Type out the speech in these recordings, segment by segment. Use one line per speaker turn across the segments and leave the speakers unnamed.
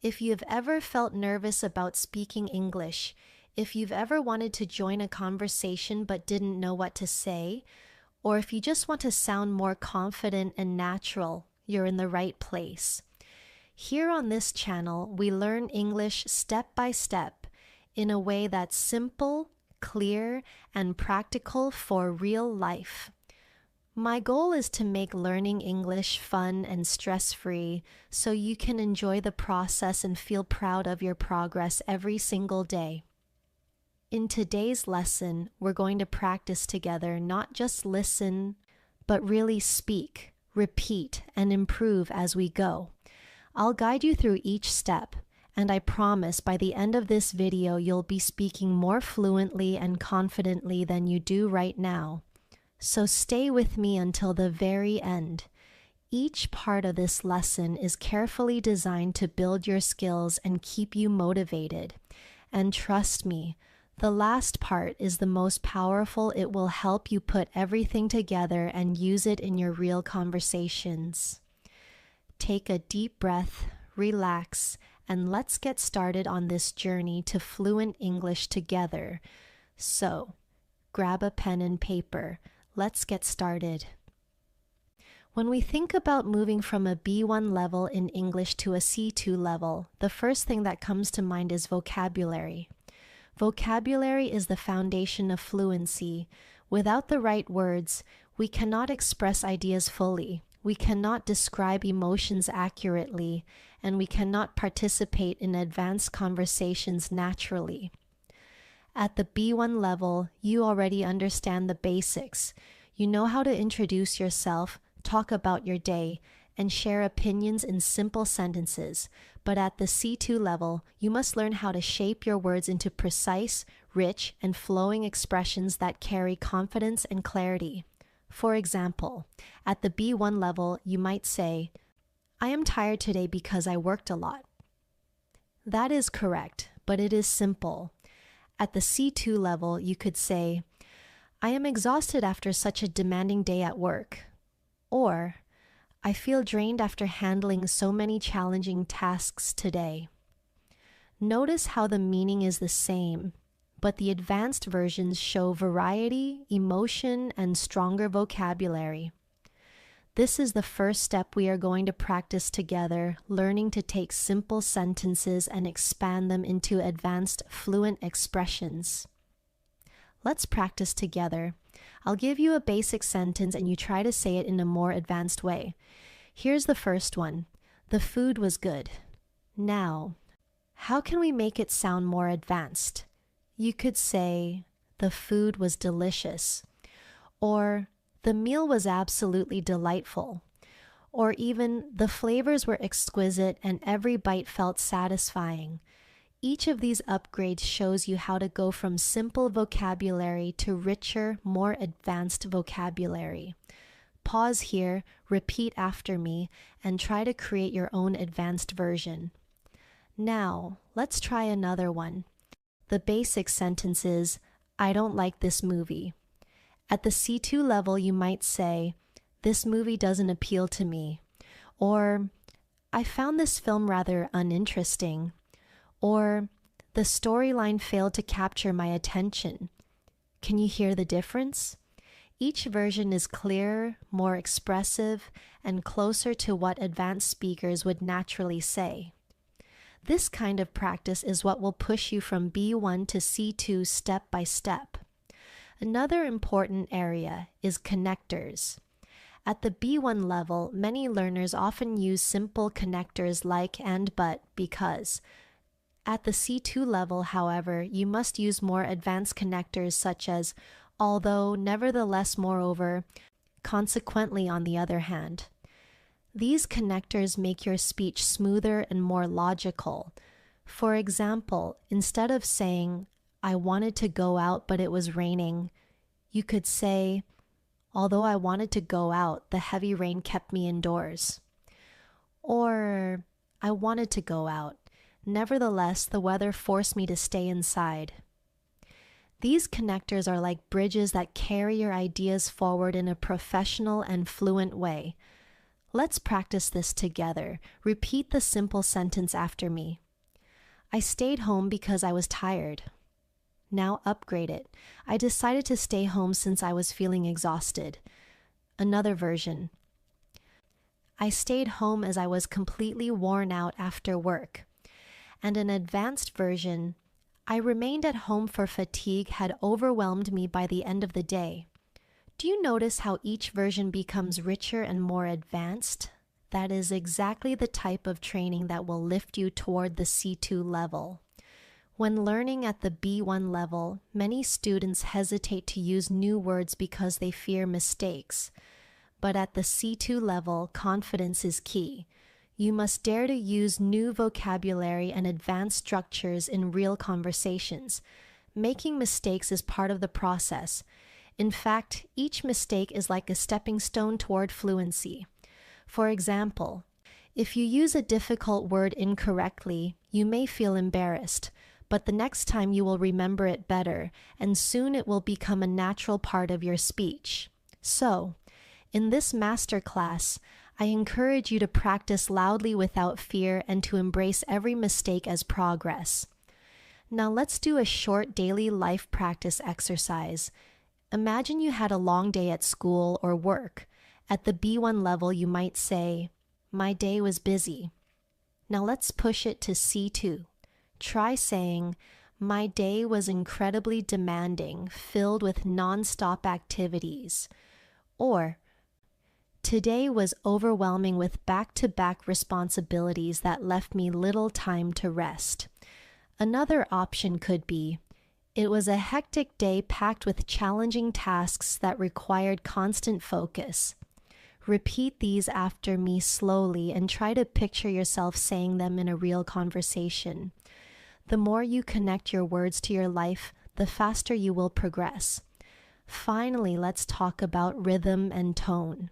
If you've ever felt nervous about speaking English, if you've ever wanted to join a conversation but didn't know what to say, or if you just want to sound more confident and natural, you're in the right place. Here on this channel, we learn English step by step in a way that's simple, clear, and practical for real life. My goal is to make learning English fun and stress-free so you can enjoy the process and feel proud of your progress every single day. In today's lesson, we're going to practice together, not just listen, but really speak, repeat, and improve as we go. I'll guide you through each step, and I promise by the end of this video you'll be speaking more fluently and confidently than you do right now. So stay with me until the very end. Each part of this lesson is carefully designed to build your skills and keep you motivated. And trust me, the last part is the most powerful. It will help you put everything together and use it in your real conversations. Take a deep breath, relax, and let's get started on this journey to fluent English together. So, grab a pen and paper. Let's get started. When we think about moving from a B1 level in English to a C2 level, the first thing that comes to mind is vocabulary. Vocabulary is the foundation of fluency. Without the right words, we cannot express ideas fully. We cannot describe emotions accurately, and we cannot participate in advanced conversations naturally. At the B1 level, you already understand the basics. You know how to introduce yourself, talk about your day, and share opinions in simple sentences. But at the C2 level, you must learn how to shape your words into precise, rich, and flowing expressions that carry confidence and clarity. For example, at the B1 level, you might say, "I am tired today because I worked a lot." That is correct, but it is simple. At the C2 level, you could say, "I am exhausted after such a demanding day at work." Or, "I feel drained after handling so many challenging tasks today." Notice how the meaning is the same, but the advanced versions show variety, emotion, and stronger vocabulary. This is the first step we are going to practice together, learning to take simple sentences and expand them into advanced, fluent expressions. Let's practice together. I'll give you a basic sentence and you try to say it in a more advanced way. Here's the first one. The food was good. Now, how can we make it sound more advanced? You could say, "The food was delicious," or "The meal was absolutely delightful," or even "The flavors were exquisite and every bite felt satisfying." Each of these upgrades shows you how to go from simple vocabulary to richer, more advanced vocabulary. Pause here, repeat after me, and try to create your own advanced version. Now, let's try another one. The basic sentence is, "I don't like this movie." At the C2 level, you might say, "This movie doesn't appeal to me," or "I found this film rather uninteresting," or "The storyline failed to capture my attention." Can you hear the difference? Each version is clearer, more expressive, and closer to what advanced speakers would naturally say. This kind of practice is what will push you from B1 to C2 step by step. Another important area is connectors. At the B1 level, many learners often use simple connectors like and, but, because. At the C2 level, however, you must use more advanced connectors such as although, nevertheless, moreover, consequently, on the other hand. These connectors make your speech smoother and more logical. For example, instead of saying, "I wanted to go out but it was raining," you could say, "Although I wanted to go out, the heavy rain kept me indoors." Or, "I wanted to go out. Nevertheless, the weather forced me to stay inside." These connectors are like bridges that carry your ideas forward in a professional and fluent way. Let's practice this together. Repeat the simple sentence after me. I stayed home because I was tired. Now upgrade it. I decided to stay home since I was feeling exhausted. Another version. I stayed home as I was completely worn out after work. And an advanced version. I remained at home for fatigue had overwhelmed me by the end of the day. Do you notice how each version becomes richer and more advanced? That is exactly the type of training that will lift you toward the C2 level. When learning at the B1 level, many students hesitate to use new words because they fear mistakes. But at the C2 level, confidence is key. You must dare to use new vocabulary and advanced structures in real conversations. Making mistakes is part of the process. In fact, each mistake is like a stepping stone toward fluency. For example, if you use a difficult word incorrectly, you may feel embarrassed, but the next time you will remember it better, and soon it will become a natural part of your speech. So, in this masterclass, I encourage you to practice loudly without fear and to embrace every mistake as progress. Now let's do a short daily life practice exercise. Imagine you had a long day at school or work. At the B1 level, you might say, "My day was busy." Now let's push it to C2. Try saying, "My day was incredibly demanding, filled with non-stop activities." Or, "Today was overwhelming with back-to-back responsibilities that left me little time to rest." Another option could be, "It was a hectic day packed with challenging tasks that required constant focus." Repeat these after me slowly and try to picture yourself saying them in a real conversation. The more you connect your words to your life, the faster you will progress. Finally, let's talk about rhythm and tone.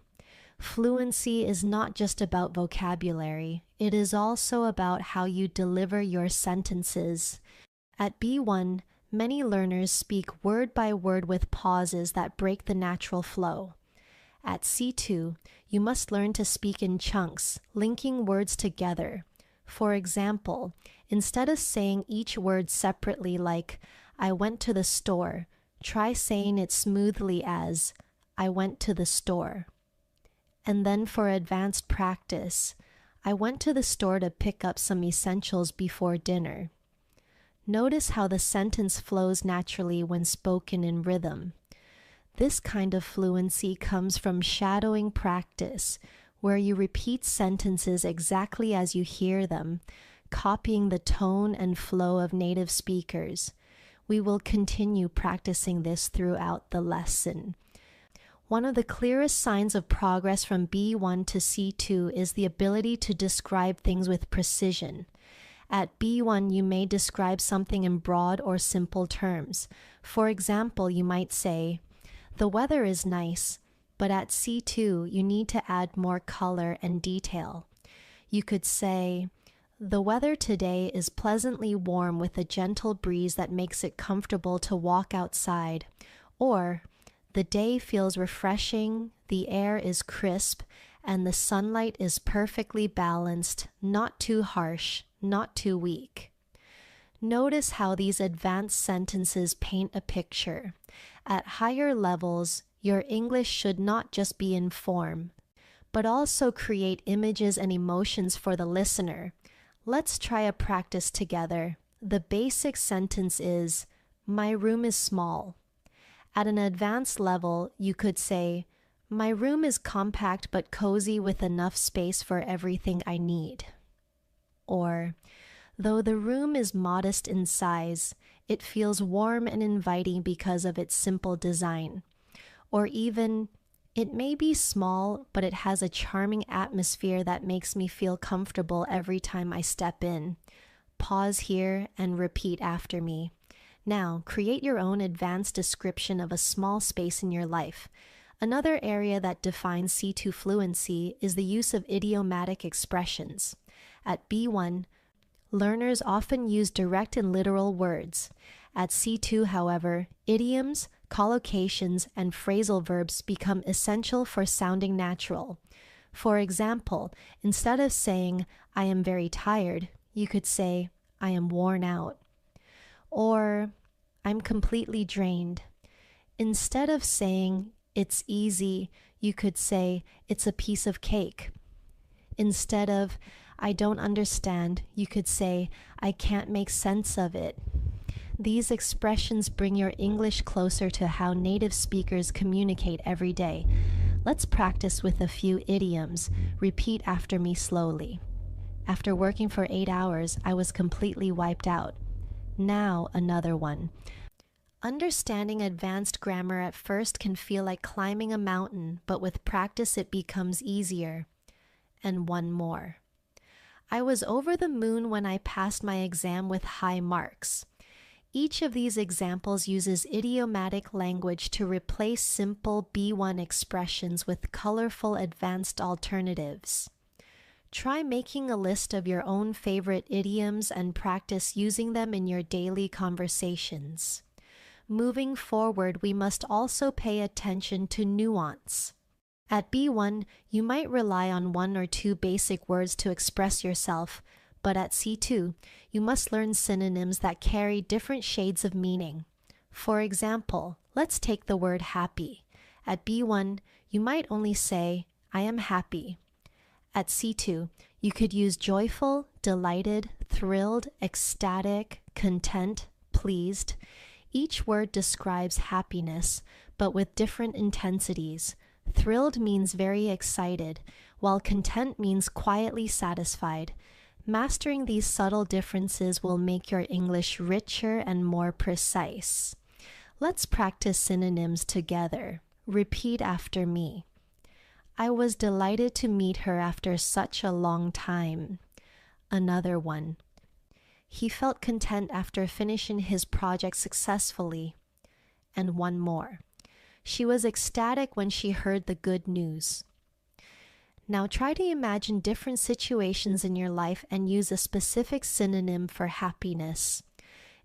Fluency is not just about vocabulary, it is also about how you deliver your sentences. At B1, many learners speak word by word with pauses that break the natural flow. At C2, you must learn to speak in chunks, linking words together. For example, instead of saying each word separately like, "I went to the store," try saying it smoothly as, "I went to the store." And then for advanced practice, "I went to the store to pick up some essentials before dinner." Notice how the sentence flows naturally when spoken in rhythm. This kind of fluency comes from shadowing practice, where you repeat sentences exactly as you hear them, copying the tone and flow of native speakers. We will continue practicing this throughout the lesson. One of the clearest signs of progress from B1 to C2 is the ability to describe things with precision. At B1, you may describe something in broad or simple terms. For example, you might say, "The weather is nice," but at C2, you need to add more color and detail. You could say, "The weather today is pleasantly warm with a gentle breeze that makes it comfortable to walk outside," or, "The day feels refreshing, the air is crisp, and the sunlight is perfectly balanced, not too harsh, not too weak." Notice how these advanced sentences paint a picture. At higher levels, your English should not just be in form, but also create images and emotions for the listener. Let's try a practice together. The basic sentence is, "My room is small." At an advanced level, you could say, "My room is compact but cozy with enough space for everything I need." Or, "Though the room is modest in size, it feels warm and inviting because of its simple design." Or even, "It may be small, but it has a charming atmosphere that makes me feel comfortable every time I step in." Pause here and repeat after me. Now, create your own advanced description of a small space in your life. Another area that defines C2 fluency is the use of idiomatic expressions. At B1, learners often use direct and literal words. At C2, however, idioms, collocations, and phrasal verbs become essential for sounding natural. For example, instead of saying, I am very tired, you could say, I am worn out. Or, I'm completely drained. Instead of saying, it's easy, you could say, it's a piece of cake. Instead of, I don't understand, you could say, I can't make sense of it. These expressions bring your English closer to how native speakers communicate every day. Let's practice with a few idioms. Repeat after me slowly. After working for 8 hours, I was completely wiped out. Now, another one. Understanding advanced grammar at first can feel like climbing a mountain, but with practice it becomes easier. And one more. I was over the moon when I passed my exam with high marks. Each of these examples uses idiomatic language to replace simple B1 expressions with colorful advanced alternatives. Try making a list of your own favorite idioms and practice using them in your daily conversations. Moving forward, we must also pay attention to nuance. At B1, you might rely on 1 or 2 basic words to express yourself, but at C2, you must learn synonyms that carry different shades of meaning. For example, let's take the word happy. At B1, you might only say, I am happy. At C2, you could use joyful, delighted, thrilled, ecstatic, content, pleased. Each word describes happiness, but with different intensities. Thrilled means very excited, while content means quietly satisfied. Mastering these subtle differences will make your English richer and more precise. Let's practice synonyms together. Repeat after me. I was delighted to meet her after such a long time. Another one. He felt content after finishing his project successfully. And one more. She was ecstatic when she heard the good news. Now try to imagine different situations in your life and use a specific synonym for happiness.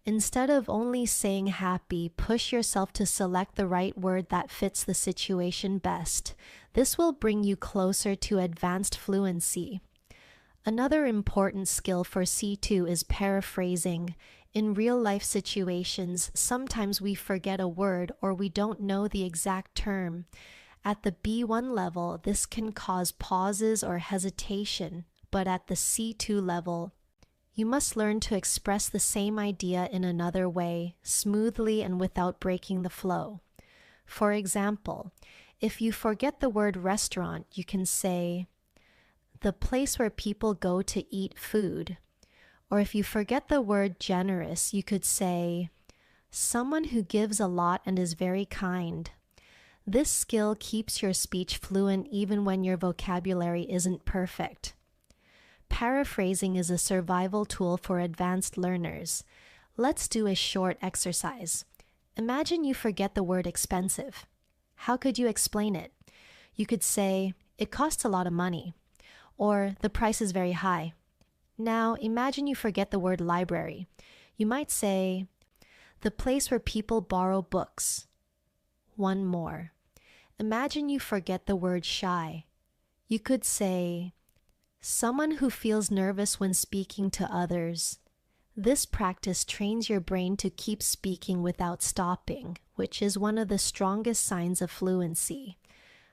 Instead of only saying happy, push yourself to select the right word that fits the situation best. This will bring you closer to advanced fluency. Another important skill for C2 is paraphrasing. In real-life situations, sometimes we forget a word or we don't know the exact term. At the B1 level, this can cause pauses or hesitation, but at the C2 level, you must learn to express the same idea in another way, smoothly and without breaking the flow. For example, if you forget the word restaurant, you can say, the place where people go to eat food. Or if you forget the word generous, you could say, someone who gives a lot and is very kind. This skill keeps your speech fluent even when your vocabulary isn't perfect. Paraphrasing is a survival tool for advanced learners. Let's do a short exercise. Imagine you forget the word expensive. How could you explain it? You could say, it costs a lot of money, or the price is very high. Now, imagine you forget the word library. You might say, the place where people borrow books. One more. Imagine you forget the word shy. You could say, someone who feels nervous when speaking to others. This practice trains your brain to keep speaking without stopping, which is one of the strongest signs of fluency.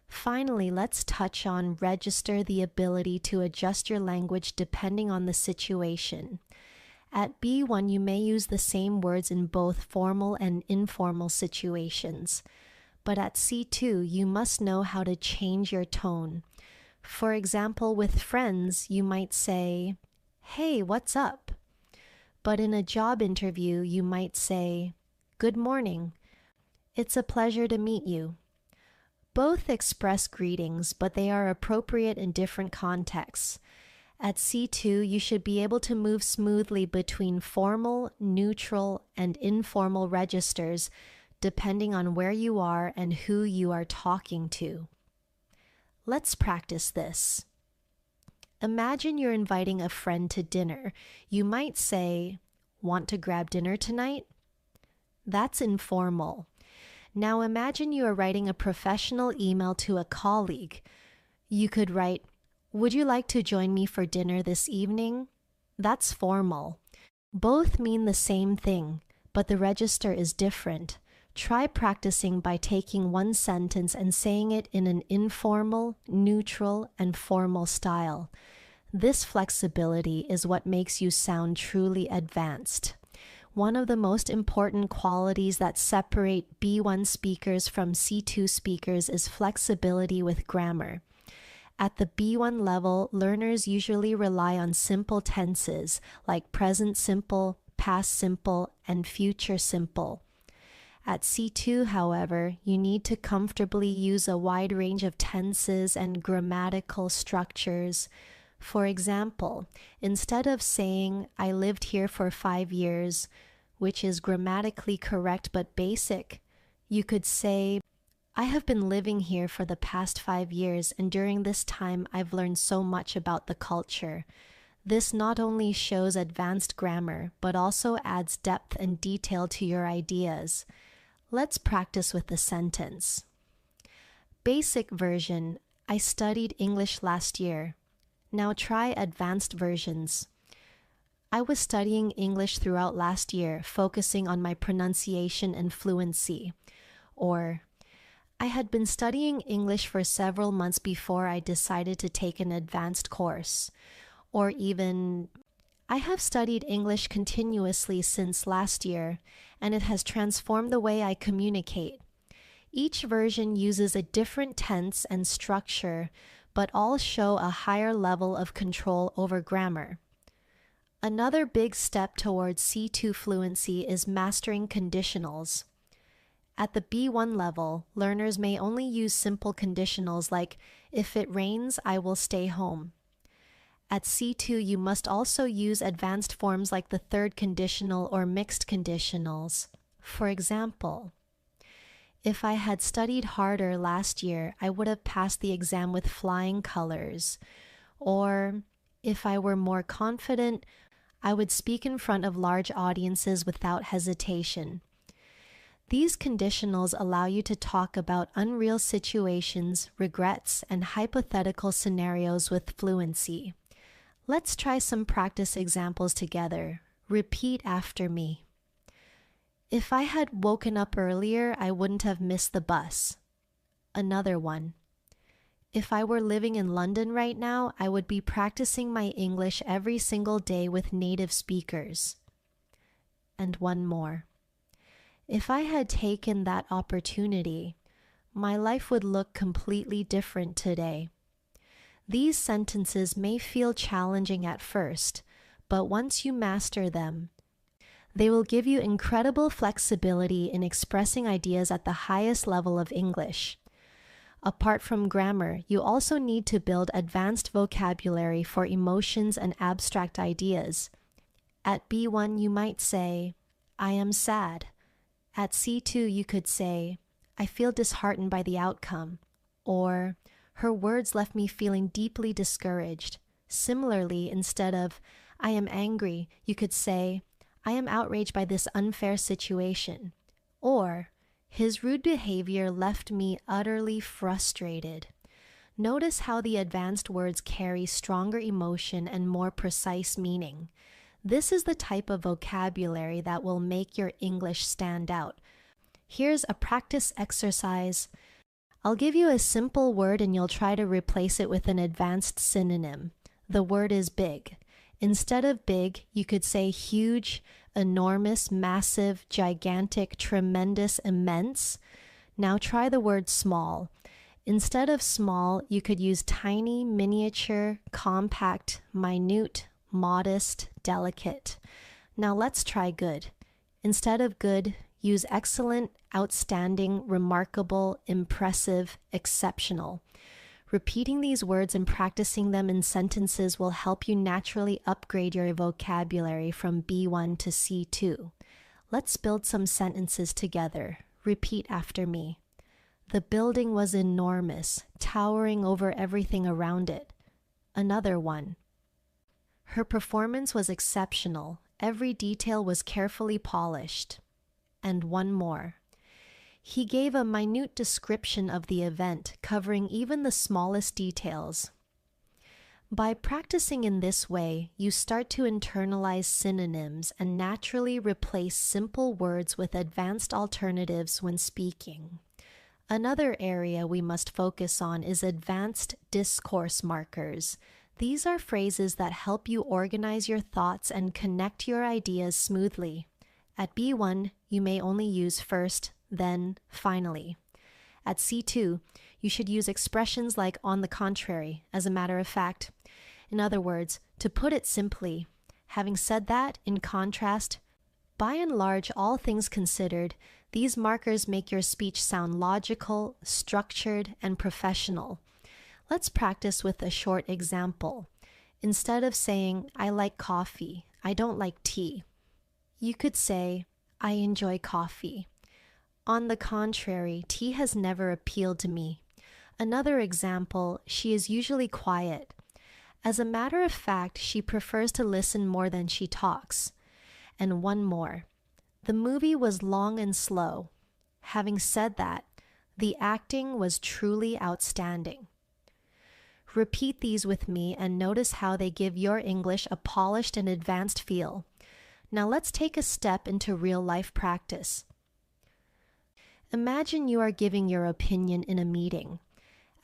Finally, let's touch on register the ability to adjust your language depending on the situation. At B1, you may use the same words in both formal and informal situations. But at C2, you must know how to change your tone. For example, with friends, you might say, hey, what's up? But in a job interview, you might say, good morning. It's a pleasure to meet you. Both express greetings, but they are appropriate in different contexts. At C2, you should be able to move smoothly between formal, neutral, and informal registers, depending on where you are and who you are talking to. Let's practice this. Imagine you're inviting a friend to dinner. You might say, want to grab dinner tonight? That's informal. Now imagine you are writing a professional email to a colleague. You could write, "Would you like to join me for dinner this evening?" That's formal. Both mean the same thing, but the register is different. Try practicing by taking one sentence and saying it in an informal, neutral, and formal style. This flexibility is what makes you sound truly advanced. One of the most important qualities that separate B1 speakers from C2 speakers is flexibility with grammar. At the B1 level, learners usually rely on simple tenses like present simple, past simple, and future simple. At C2, however, you need to comfortably use a wide range of tenses and grammatical structures. For example, instead of saying, "I lived here for 5 years," which is grammatically correct but basic, you could say, "I have been living here for the past 5 years, and during this time I've learned so much about the culture." This not only shows advanced grammar, but also adds depth and detail to your ideas. Let's practice with the sentence. Basic version: I studied English last year. Now try advanced versions. I was studying English throughout last year, focusing on my pronunciation and fluency. Or, I had been studying English for several months before I decided to take an advanced course. Or even, I have studied English continuously since last year, and it has transformed the way I communicate. Each version uses a different tense and structure, but all show a higher level of control over grammar. Another big step towards C2 fluency is mastering conditionals. At the B1 level, learners may only use simple conditionals like, "If it rains, I will stay home." At C2, you must also use advanced forms like the third conditional or mixed conditionals. For example, "If I had studied harder last year, I would have passed the exam with flying colors." Or, "If I were more confident, I would speak in front of large audiences without hesitation." These conditionals allow you to talk about unreal situations, regrets, and hypothetical scenarios with fluency. Let's try some practice examples together. Repeat after me. "If I had woken up earlier, I wouldn't have missed the bus." Another one. "If I were living in London right now, I would be practicing my English every single day with native speakers." And one more. "If I had taken that opportunity, my life would look completely different today." These sentences may feel challenging at first, but once you master them, they will give you incredible flexibility in expressing ideas at the highest level of English. Apart from grammar, you also need to build advanced vocabulary for emotions and abstract ideas. At B1, you might say, "I am sad." At C2, you could say, "I feel disheartened by the outcome," or "Her words left me feeling deeply discouraged." Similarly, instead of "I am angry," you could say, "I am outraged by this unfair situation," or "His rude behavior left me utterly frustrated." Notice how the advanced words carry stronger emotion and more precise meaning. This is the type of vocabulary that will make your English stand out. Here's a practice exercise. I'll give you a simple word and you'll try to replace it with an advanced synonym. The word is big. Instead of big, you could say huge, enormous, massive, gigantic, tremendous, immense. Now try the word small. Instead of small, you could use tiny, miniature, compact, minute, modest, delicate. Now let's try good. Instead of good, use excellent, outstanding, remarkable, impressive, exceptional. Repeating these words and practicing them in sentences will help you naturally upgrade your vocabulary from B1 to C2. Let's build some sentences together. Repeat after me. The building was enormous, towering over everything around it. Another one. Her performance was exceptional. Every detail was carefully polished. And one more. He gave a minute description of the event, covering even the smallest details. By practicing in this way, you start to internalize synonyms and naturally replace simple words with advanced alternatives when speaking. Another area we must focus on is advanced discourse markers. These are phrases that help you organize your thoughts and connect your ideas smoothly. At B1, you may only use first, then, finally. At C2, you should use expressions like on the contrary, as a matter of fact. In other words, to put it simply, having said that, in contrast, by and large, all things considered, these markers make your speech sound logical, structured, and professional. Let's practice with a short example. Instead of saying, I like coffee, I don't like tea, you could say, I enjoy coffee. On the contrary, tea has never appealed to me. Another example, she is usually quiet. As a matter of fact, she prefers to listen more than she talks. And one more. The movie was long and slow. Having said that, the acting was truly outstanding. Repeat these with me and notice how they give your English a polished and advanced feel. Now let's take a step into real-life practice. Imagine you are giving your opinion in a meeting.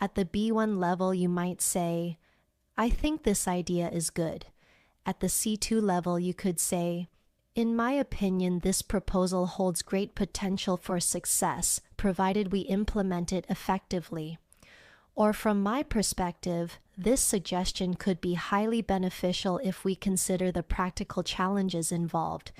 At the B1 level, you might say, I think this idea is good. At the C2 level, you could say, in my opinion, this proposal holds great potential for success, provided we implement it effectively. Or from my perspective, this suggestion could be highly beneficial if we consider the practical challenges involved.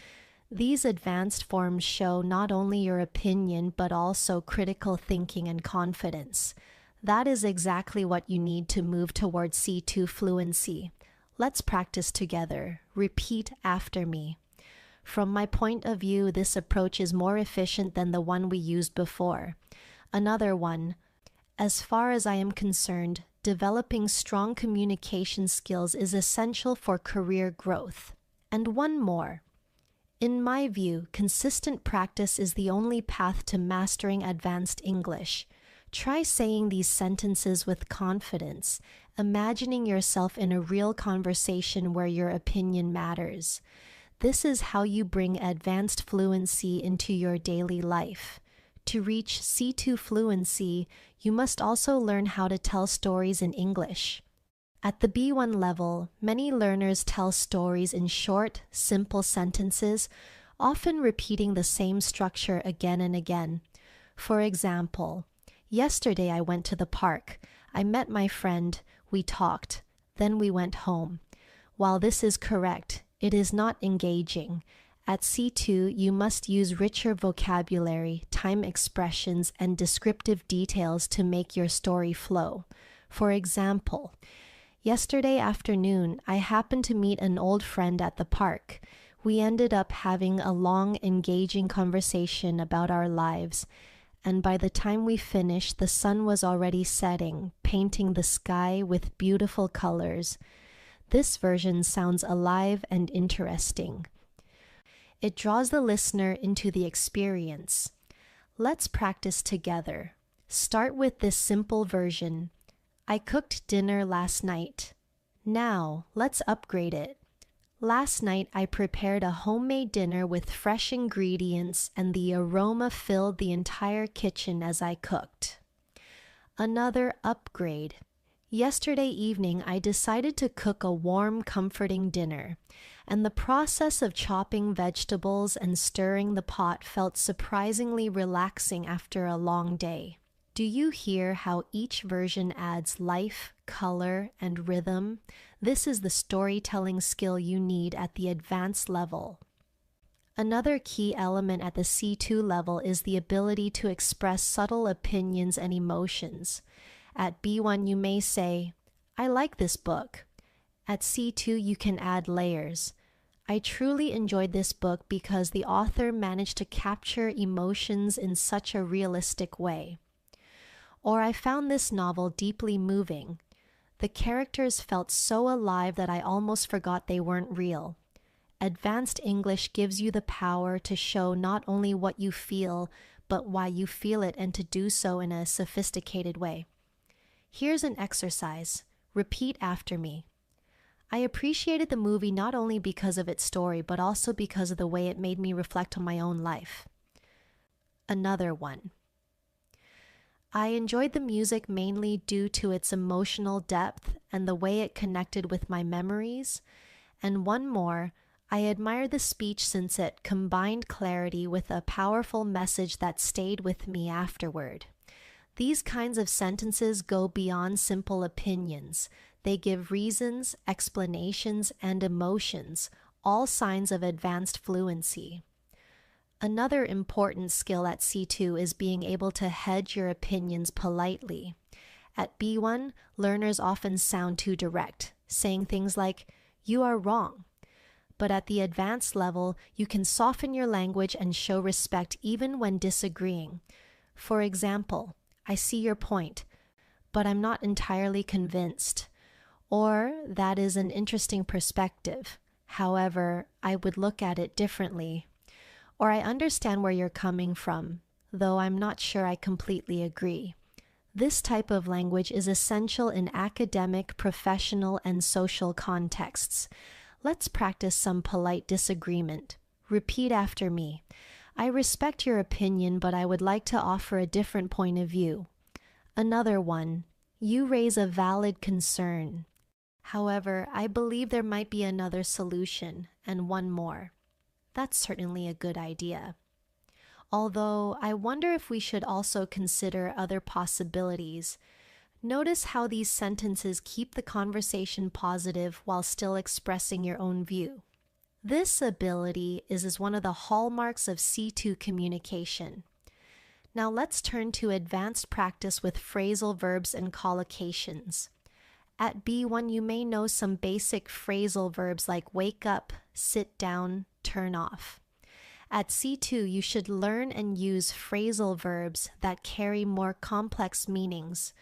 These advanced forms show not only your opinion, but also critical thinking and confidence. That is exactly what you need to move towards C2 fluency. Let's practice together. Repeat after me. From my point of view, this approach is more efficient than the one we used before. Another one. As far as I am concerned, developing strong communication skills is essential for career growth. And one more. In my view, consistent practice is the only path to mastering advanced English. Try saying these sentences with confidence, imagining yourself in a real conversation where your opinion matters. This is how you bring advanced fluency into your daily life. To reach C2 fluency, you must also learn how to tell stories in English. At the B1 level, many learners tell stories in short, simple sentences, often repeating the same structure again and again. For example, yesterday I went to the park. I met my friend. We talked. Then we went home. While this is correct, it is not engaging. At C2, you must use richer vocabulary, time expressions, and descriptive details to make your story flow. For example, yesterday afternoon, I happened to meet an old friend at the park. We ended up having a long, engaging conversation about our lives, and by the time we finished, the sun was already setting, painting the sky with beautiful colors. This version sounds alive and interesting. It draws the listener into the experience. Let's practice together. Start with this simple version. I cooked dinner last night. Now, let's upgrade it. Last night, I prepared a homemade dinner with fresh ingredients, and the aroma filled the entire kitchen as I cooked. Another upgrade. Yesterday evening, I decided to cook a warm, comforting dinner, and the process of chopping vegetables and stirring the pot felt surprisingly relaxing after a long day. Do you hear how each version adds life, color, and rhythm? This is the storytelling skill you need at the advanced level. Another key element at the C2 level is the ability to express subtle opinions and emotions. At B1, you may say, I like this book. At C2, you can add layers. I truly enjoyed this book because the author managed to capture emotions in such a realistic way. Or I found this novel deeply moving. The characters felt so alive that I almost forgot they weren't real. Advanced English gives you the power to show not only what you feel, but why you feel it and to do so in a sophisticated way. Here's an exercise. Repeat after me. I appreciated the movie not only because of its story, but also because of the way it made me reflect on my own life. Another one. I enjoyed the music mainly due to its emotional depth and the way it connected with my memories. And one more, I admired the speech since it combined clarity with a powerful message that stayed with me afterward. These kinds of sentences go beyond simple opinions. They give reasons, explanations, and emotions, all signs of advanced fluency. Another important skill at C2 is being able to hedge your opinions politely. At B1, learners often sound too direct, saying things like, "You are wrong." But at the advanced level, you can soften your language and show respect even when disagreeing. For example, "I see your point, but I'm not entirely convinced." Or, "That is an interesting perspective. However, I would look at it differently." Or, "I understand where you're coming from, though I'm not sure I completely agree." This type of language is essential in academic, professional, and social contexts. Let's practice some polite disagreement. Repeat after me. I respect your opinion, but I would like to offer a different point of view. Another one. You raise a valid concern. However, I believe there might be another solution, and one more. That's certainly a good idea. Although, I wonder if we should also consider other possibilities. Notice how these sentences keep the conversation positive while still expressing your own view. This ability is one of the hallmarks of C2 communication. Now let's turn to advanced practice with phrasal verbs and collocations. At B1, you may know some basic phrasal verbs like wake up, sit down, turn off. At C2, you should learn and use phrasal verbs that carry more complex meanings.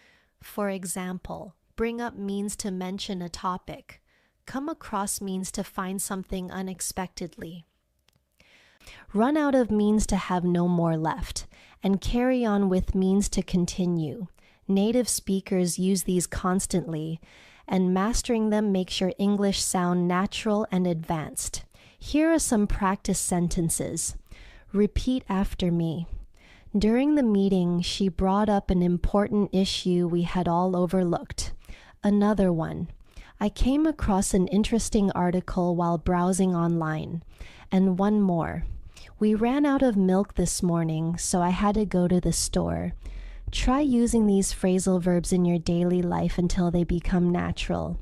For example, bring up means to mention a topic. Come across means to find something unexpectedly. Run out of means to have no more left, and carry on with means to continue. Native speakers use these constantly, and mastering them makes your English sound natural and advanced. Here are some practice sentences. Repeat after me. During the meeting, she brought up an important issue we had all overlooked. Another one. I came across an interesting article while browsing online. And one more. We ran out of milk this morning, so I had to go to the store. Try using these phrasal verbs in your daily life until they become natural.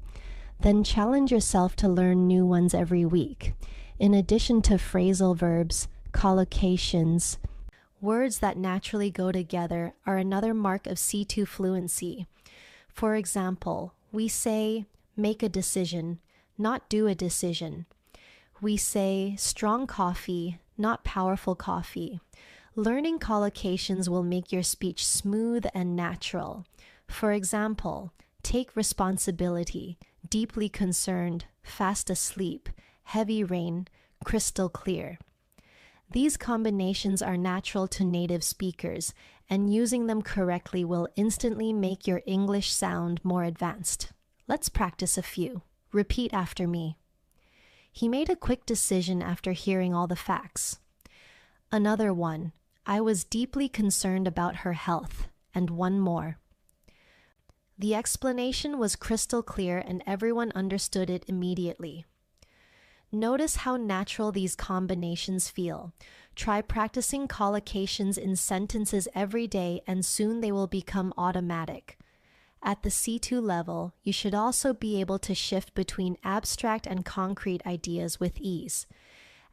Then challenge yourself to learn new ones every week. In addition to phrasal verbs, collocations, words that naturally go together are another mark of C2 fluency. For example, we say, make a decision, not do a decision. We say, strong coffee, not powerful coffee. Learning collocations will make your speech smooth and natural. For example, take responsibility, deeply concerned, fast asleep, heavy rain, crystal clear. These combinations are natural to native speakers, and using them correctly will instantly make your English sound more advanced. Let's practice a few. Repeat after me. He made a quick decision after hearing all the facts. Another one. I was deeply concerned about her health. And one more. The explanation was crystal clear and everyone understood it immediately. Notice how natural these combinations feel. Try practicing collocations in sentences every day and soon they will become automatic. At the C2 level, you should also be able to shift between abstract and concrete ideas with ease.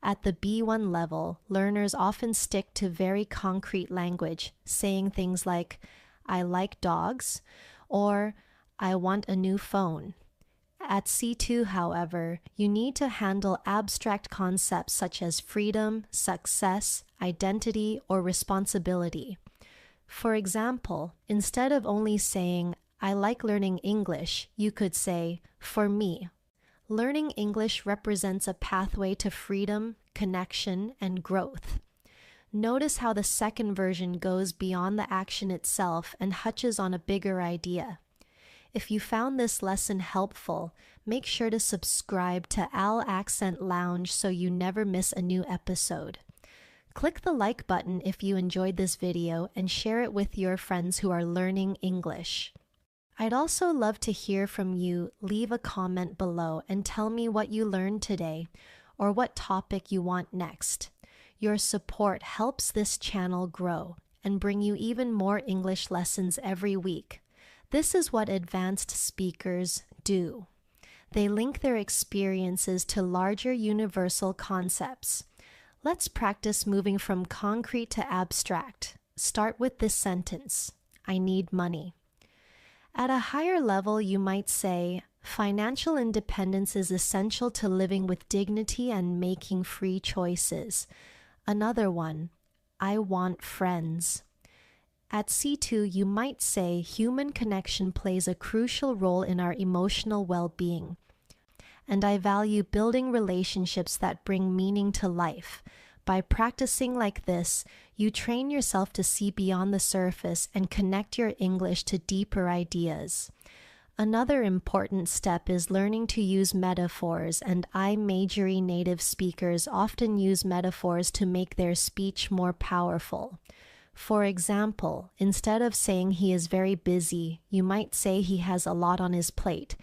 At the B1 level, learners often stick to very concrete language, saying things like, I like dogs, or I want a new phone. At C2, however, you need to handle abstract concepts such as freedom, success, identity, or responsibility. For example, instead of only saying, I like learning English, you could say, for me. Learning English represents a pathway to freedom, connection, and growth. Notice how the second version goes beyond the action itself and touches on a bigger idea. If you found this lesson helpful, make sure to subscribe to Al Accent Lounge so you never miss a new episode. Click the like button if you enjoyed this video and share it with your friends who are learning English. I'd also love to hear from you. Leave a comment below and tell me what you learned today or what topic you want next. Your support helps this channel grow and bring you even more English lessons every week. This is what advanced speakers do. They link their experiences to larger universal concepts. Let's practice moving from concrete to abstract. Start with this sentence: I need money. At a higher level, you might say, financial independence is essential to living with dignity and making free choices. Another one, I want friends. At C2, you might say human connection plays a crucial role in our emotional well-being, and I value building relationships that bring meaning to life. By practicing like this, you train yourself to see beyond the surface and connect your English to deeper ideas. Another important step is learning to use metaphors, and I-majory native speakers often use metaphors to make their speech more powerful. For example, instead of saying he is very busy, you might say he has a lot on his plate.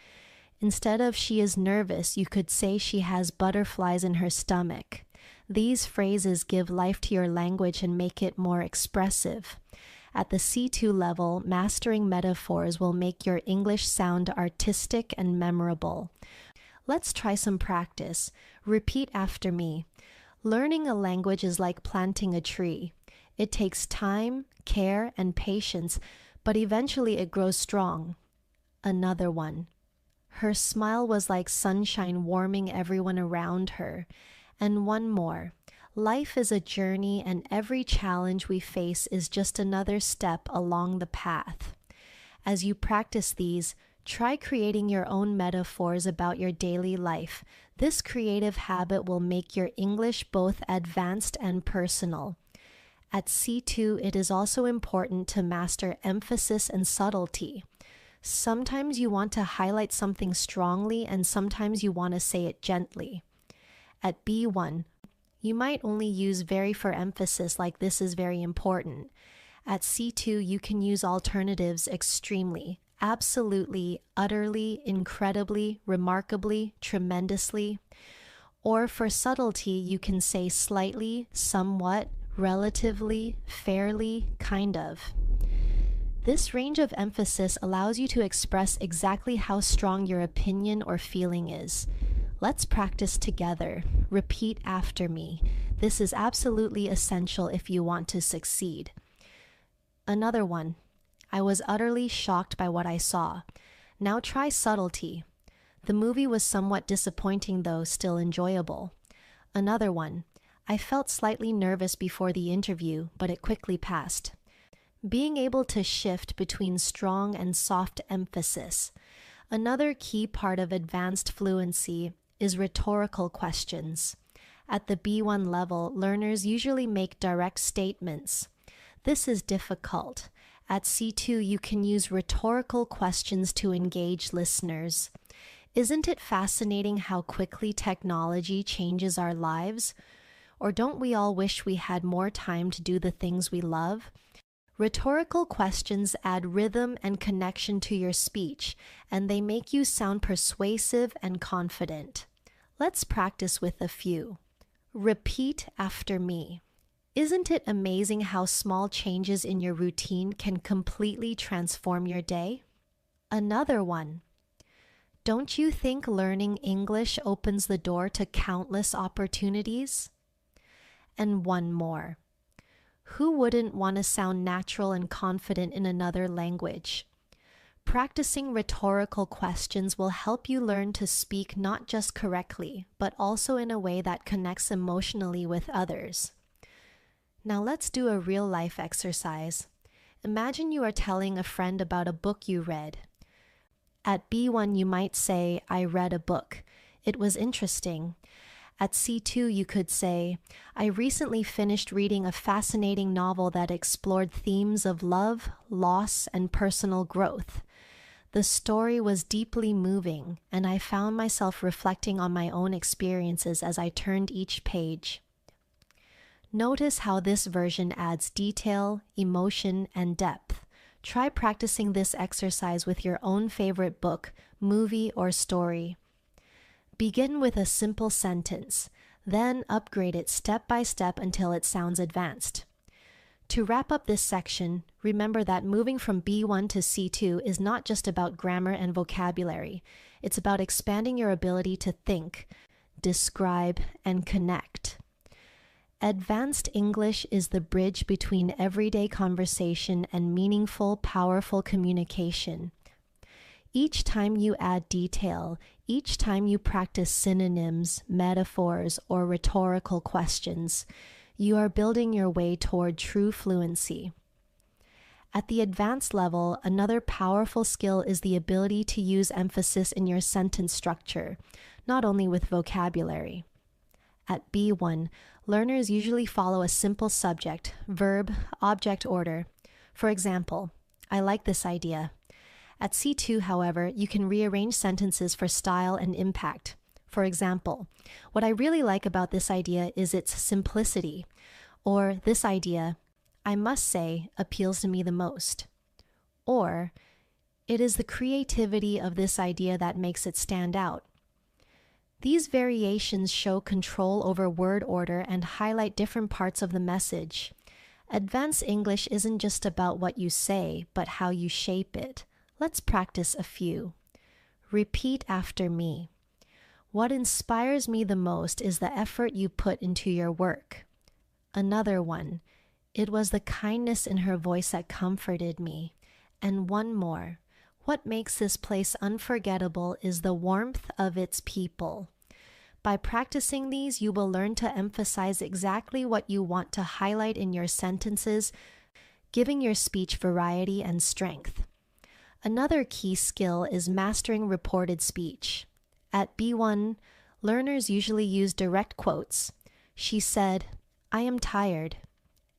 Instead of she is nervous, you could say she has butterflies in her stomach. These phrases give life to your language and make it more expressive. At the C2 level, mastering metaphors will make your English sound artistic and memorable. Let's try some practice. Repeat after me. Learning a language is like planting a tree. It takes time, care, and patience, but eventually it grows strong. Another one. Her smile was like sunshine warming everyone around her. And one more. Life is a journey, and every challenge we face is just another step along the path. As you practice these, try creating your own metaphors about your daily life. This creative habit will make your English both advanced and personal. At C2, it is also important to master emphasis and subtlety. Sometimes you want to highlight something strongly, and sometimes you want to say it gently. At B1, you might only use very for emphasis, like this is very important. At C2, you can use alternatives extremely, absolutely, utterly, incredibly, remarkably, tremendously. Or for subtlety, you can say slightly, somewhat, relatively, fairly, kind of. This range of emphasis allows you to express exactly how strong your opinion or feeling is. Let's practice together. Repeat after me. This is absolutely essential if you want to succeed. Another one. I was utterly shocked by what I saw. Now try subtlety. The movie was somewhat disappointing, though still enjoyable. Another one. I felt slightly nervous before the interview, but it quickly passed. Being able to shift between strong and soft emphasis. Another key part of advanced fluency is rhetorical questions. At the B1 level, learners usually make direct statements. This is difficult. At C2, you can use rhetorical questions to engage listeners. Isn't it fascinating how quickly technology changes our lives? Or don't we all wish we had more time to do the things we love? Rhetorical questions add rhythm and connection to your speech, and they make you sound persuasive and confident. Let's practice with a few. Repeat after me. Isn't it amazing how small changes in your routine can completely transform your day? Another one. Don't you think learning English opens the door to countless opportunities? And one more. Who wouldn't want to sound natural and confident in another language? Practicing rhetorical questions will help you learn to speak not just correctly, but also in a way that connects emotionally with others. Now let's do a real-life exercise. Imagine you are telling a friend about a book you read. At B1, you might say, I read a book. It was interesting. At C2, you could say, I recently finished reading a fascinating novel that explored themes of love, loss, and personal growth. The story was deeply moving, and I found myself reflecting on my own experiences as I turned each page. Notice how this version adds detail, emotion, and depth. Try practicing this exercise with your own favorite book, movie, or story. Begin with a simple sentence, then upgrade it step by step until it sounds advanced. To wrap up this section, remember that moving from B1 to C2 is not just about grammar and vocabulary. It's about expanding your ability to think, describe, and connect. Advanced English is the bridge between everyday conversation and meaningful, powerful communication. Each time you add detail, each time you practice synonyms, metaphors, or rhetorical questions, you are building your way toward true fluency. At the advanced level, another powerful skill is the ability to use emphasis in your sentence structure, not only with vocabulary. At B1, learners usually follow a simple subject, verb, object order. For example, I like this idea. At C2, however, you can rearrange sentences for style and impact. For example, what I really like about this idea is its simplicity, or this idea, I must say, appeals to me the most. Or, it is the creativity of this idea that makes it stand out. These variations show control over word order and highlight different parts of the message. Advanced English isn't just about what you say, but how you shape it. Let's practice a few. Repeat after me. What inspires me the most is the effort you put into your work. Another one. It was the kindness in her voice that comforted me. And one more. What makes this place unforgettable is the warmth of its people. By practicing these, you will learn to emphasize exactly what you want to highlight in your sentences, giving your speech variety and strength. Another key skill is mastering reported speech. At B1, learners usually use direct quotes. She said, I am tired.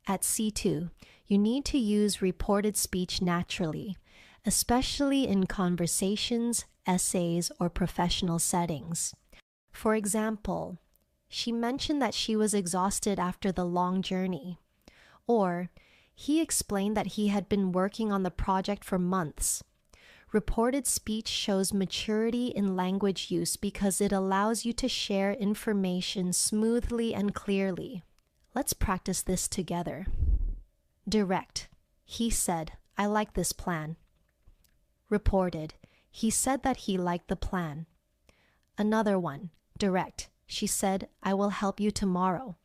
At C2, you need to use reported speech naturally, especially in conversations, essays, or professional settings. For example, she mentioned that she was exhausted after the long journey. Or, he explained that he had been working on the project for months. Reported speech shows maturity in language use because it allows you to share information smoothly and clearly. Let's practice this together. Direct. He said, I like this plan. Reported. He said that he liked the plan. Another one. Direct. She said, I will help you tomorrow.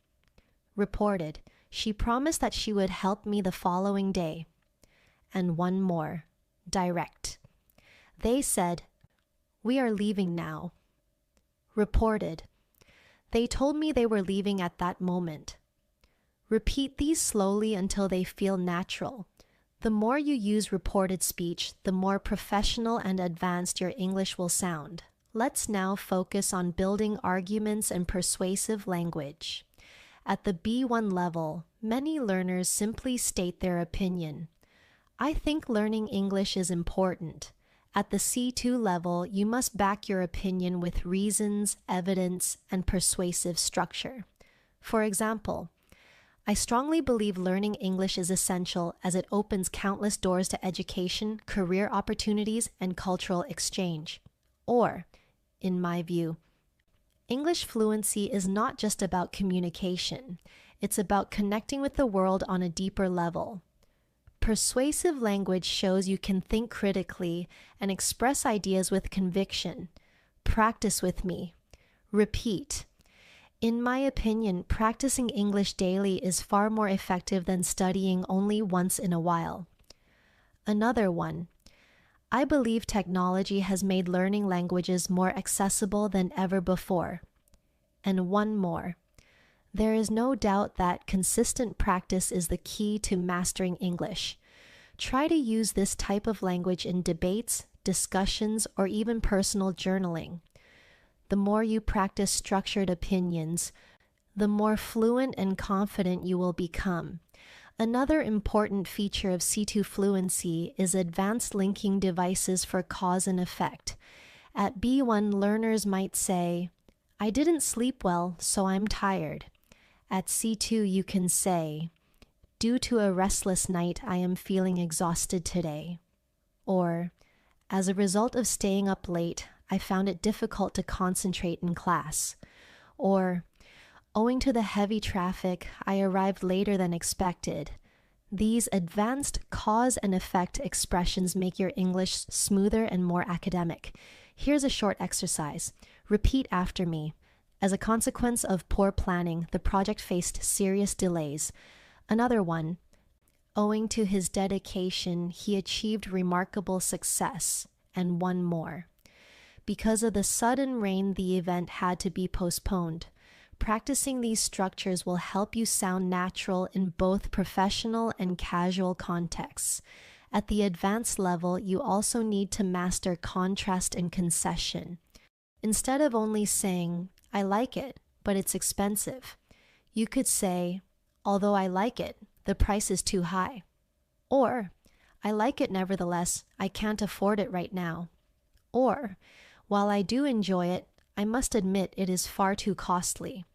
Reported. She promised that she would help me the following day. And one more. Direct. They said, we are leaving now. Reported. They told me they were leaving at that moment. Repeat these slowly until they feel natural. The more you use reported speech, the more professional and advanced your English will sound. Let's now focus on building arguments and persuasive language. At the B1 level, many learners simply state their opinion. I think learning English is important. At the C2 level, you must back your opinion with reasons, evidence, and persuasive structure. For example, I strongly believe learning English is essential as it opens countless doors to education, career opportunities, and cultural exchange. Or, in my view, English fluency is not just about communication. It's about connecting with the world on a deeper level. Persuasive language shows you can think critically and express ideas with conviction. Practice with me. Repeat. In my opinion, practicing English daily is far more effective than studying only once in a while. Another one. I believe technology has made learning languages more accessible than ever before. And one more. There is no doubt that consistent practice is the key to mastering English. Try to use this type of language in debates, discussions, or even personal journaling. the more you practice structured opinions, the more fluent and confident you will become. Another important feature of C2 fluency is advanced linking devices for cause and effect. At B1, learners might say, "I didn't sleep well, so I'm tired." At C2, you can say, "Due to a restless night, I am feeling exhausted today." Or, "As a result of staying up late, I found it difficult to concentrate in class." Or, "Owing to the heavy traffic, I arrived later than expected." These advanced cause and effect expressions make your English smoother and more academic. Here's a short exercise. Repeat after me. As a consequence of poor planning, the project faced serious delays. Another one. Owing to his dedication, he achieved remarkable success. And one more. Because of the sudden rain, the event had to be postponed. Practicing these structures will help you sound natural in both professional and casual contexts. At the advanced level, you also need to master contrast and concession. Instead of only saying, "I like it, but it's expensive," you could say, "Although I like it, the price is too high." Or, "I like it nevertheless, I can't afford it right now." Or, "While I do enjoy it, I must admit it is far too costly."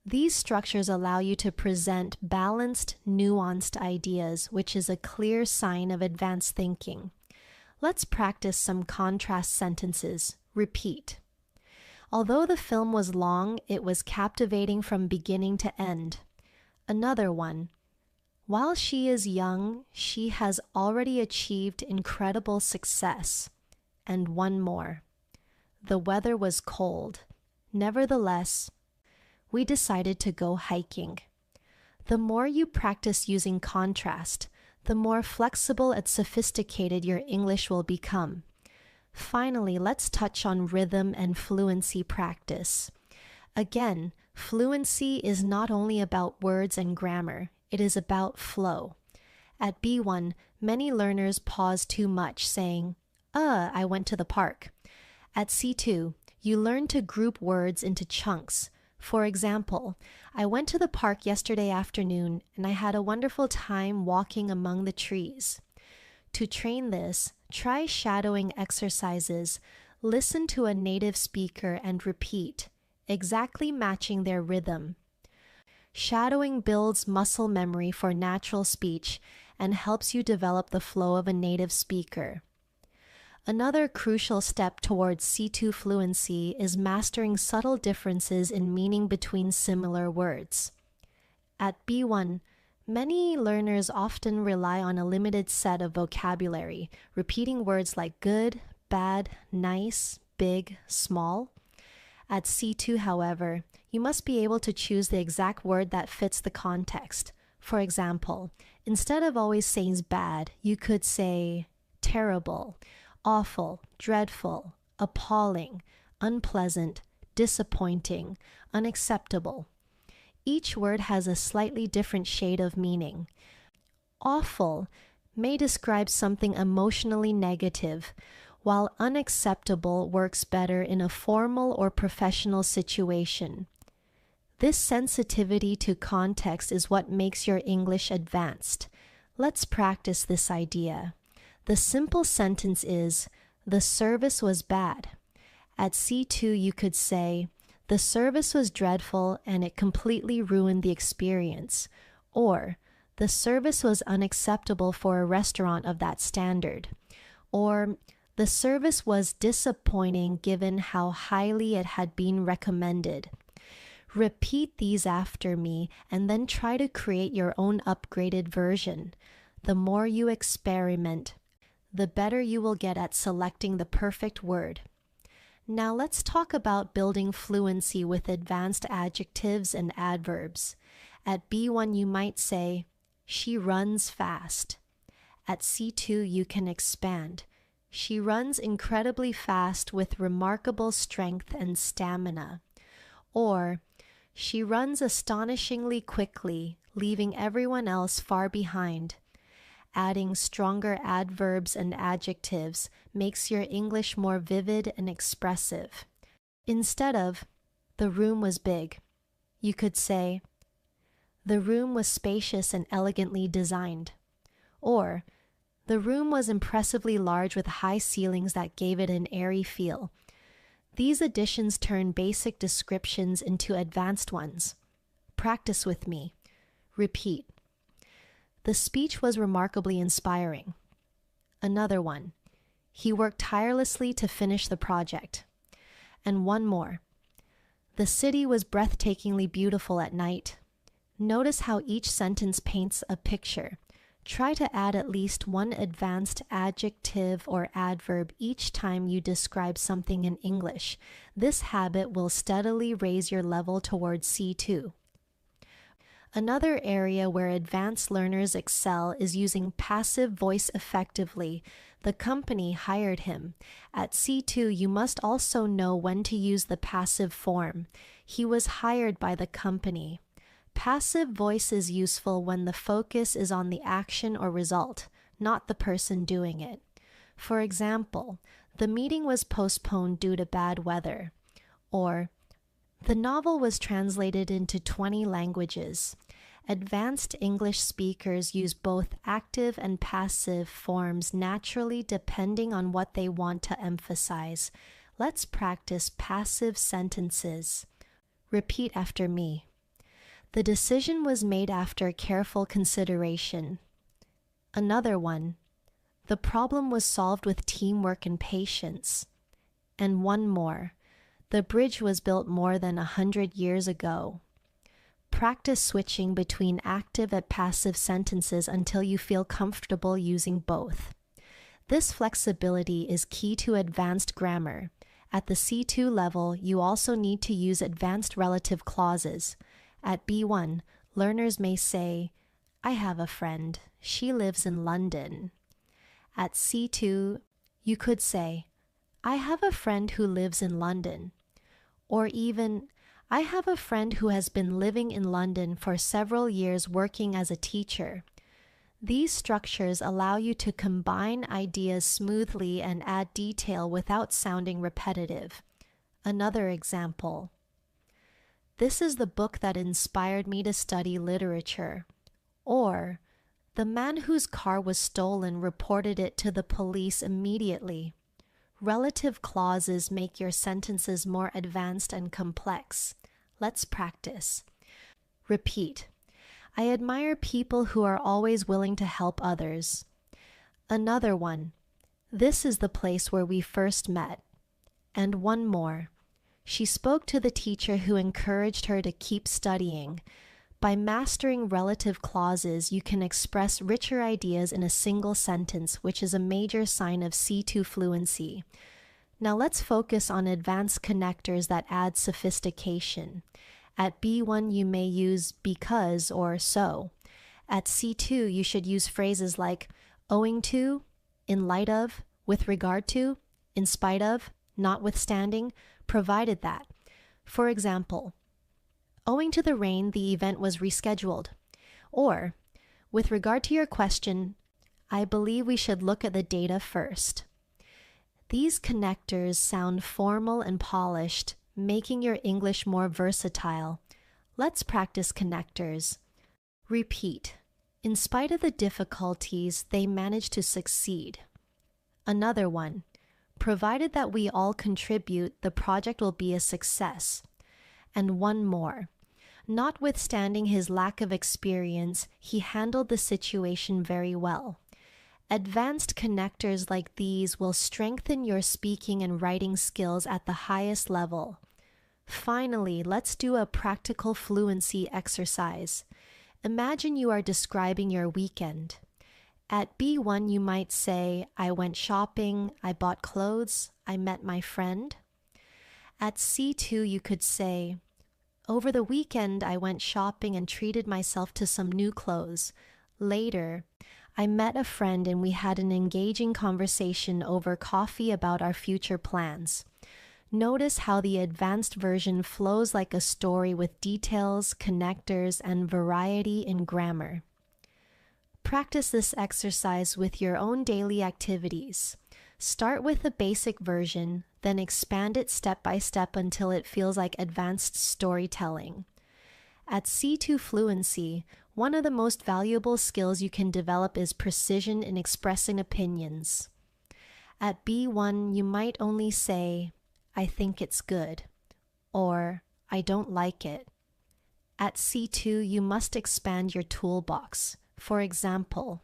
These structures allow you to present balanced, nuanced ideas, which is a clear sign of advanced thinking. Let's practice some contrast sentences. Repeat. Although the film was long, it was captivating from beginning to end. Another one. While she is young, she has already achieved incredible success. And one more. The weather was cold. Nevertheless, we decided to go hiking. The more you practice using contrast, the more flexible and sophisticated your English will become. Finally, let's touch on rhythm and fluency practice. Again, fluency is not only about words and grammar, it is about flow. At B1, many learners pause too much, saying, I went to the park." At C2, you learn to group words into chunks. For example, "I went to the park yesterday afternoon and I had a wonderful time walking among the trees." To train this, try shadowing exercises. Listen to a native speaker and repeat, exactly matching their rhythm. Shadowing builds muscle memory for natural speech and helps you develop the flow of a native speaker. Another crucial step towards C2 fluency is mastering subtle differences in meaning between similar words. At B1, many learners often rely on a limited set of vocabulary, repeating words like good, bad, nice, big, small. At C2, however, you must be able to choose the exact word that fits the context. For example, instead of always saying bad, you could say terrible, awful, dreadful, appalling, unpleasant, disappointing, unacceptable. Each word has a slightly different shade of meaning. Awful may describe something emotionally negative, while unacceptable works better in a formal or professional situation. This sensitivity to context is what makes your English advanced. Let's practice this idea. The simple sentence is, "The service was bad." At C2, you could say, "The service was dreadful and it completely ruined the experience." Or, "The service was unacceptable for a restaurant of that standard." Or, "The service was disappointing given how highly it had been recommended." Repeat these after me and then try to create your own upgraded version. The more you experiment, the better you will get at selecting the perfect word. Now let's talk about building fluency with advanced adjectives and adverbs. At B1, you might say, "She runs fast." At C2, you can expand. "She runs incredibly fast with remarkable strength and stamina." Or, "She runs astonishingly quickly, leaving everyone else far behind." Adding stronger adverbs and adjectives makes your English more vivid and expressive. Instead of, the room was big, you could say, the room was spacious and elegantly designed. Or, the room was impressively large with high ceilings that gave it an airy feel. These additions turn basic descriptions into advanced ones. Practice with me. Repeat. The speech was remarkably inspiring. Another one. He worked tirelessly to finish the project. And one more. The city was breathtakingly beautiful at night. Notice how each sentence paints a picture. Try to add at least one advanced adjective or adverb each time you describe something in English. This habit will steadily raise your level towards C2. Another area where advanced learners excel is using passive voice effectively. The company hired him. At C2, you must also know when to use the passive form. He was hired by the company. Passive voice is useful when the focus is on the action or result, not the person doing it. For example, the meeting was postponed due to bad weather. Or, the novel was translated into 20 languages. Advanced English speakers use both active and passive forms naturally depending on what they want to emphasize. Let's practice passive sentences. Repeat after me. The decision was made after careful consideration. Another one. The problem was solved with teamwork and patience. And one more. The bridge was built more than 100 years ago. Practice switching between active and passive sentences until you feel comfortable using both. This flexibility is key to advanced grammar. At the C2 level, you also need to use advanced relative clauses. At B1, learners may say, I have a friend. She lives in London. At C2, you could say, I have a friend who lives in London. Or even, I have a friend who has been living in London for several years working as a teacher. These structures allow you to combine ideas smoothly and add detail without sounding repetitive. Another example. This is the book that inspired me to study literature. Or, the man whose car was stolen reported it to the police immediately. Relative clauses make your sentences more advanced and complex. Let's practice. Repeat. I admire people who are always willing to help others. Another one. This is the place where we first met. And one more. She spoke to the teacher who encouraged her to keep studying. By mastering relative clauses, you can express richer ideas in a single sentence, which is a major sign of C2 fluency. Now let's focus on advanced connectors that add sophistication. At B1, you may use because or so. At C2, you should use phrases like owing to, in light of, with regard to, in spite of, notwithstanding, provided that. For example, owing to the rain, the event was rescheduled. Or, with regard to your question, I believe we should look at the data first. These connectors sound formal and polished, making your English more versatile. Let's practice connectors. Repeat. In spite of the difficulties, they managed to succeed. Another one. Provided that we all contribute, the project will be a success. And one more. Notwithstanding his lack of experience, he handled the situation very well. Advanced connectors like these will strengthen your speaking and writing skills at the highest level. Finally, let's do a practical fluency exercise. Imagine you are describing your weekend. At B1, you might say, I went shopping, I bought clothes, I met my friend. At C2, you could say, over the weekend, I went shopping and treated myself to some new clothes. Later, I met a friend and we had an engaging conversation over coffee about our future plans. Notice how the advanced version flows like a story with details, connectors, and variety in grammar. Practice this exercise with your own daily activities. Start with the basic version, then expand it step by step until it feels like advanced storytelling. At C2 Fluency, one of the most valuable skills you can develop is precision in expressing opinions. At B1, you might only say, "I think it's good," or "I don't like it." At C2, you must expand your toolbox. For example,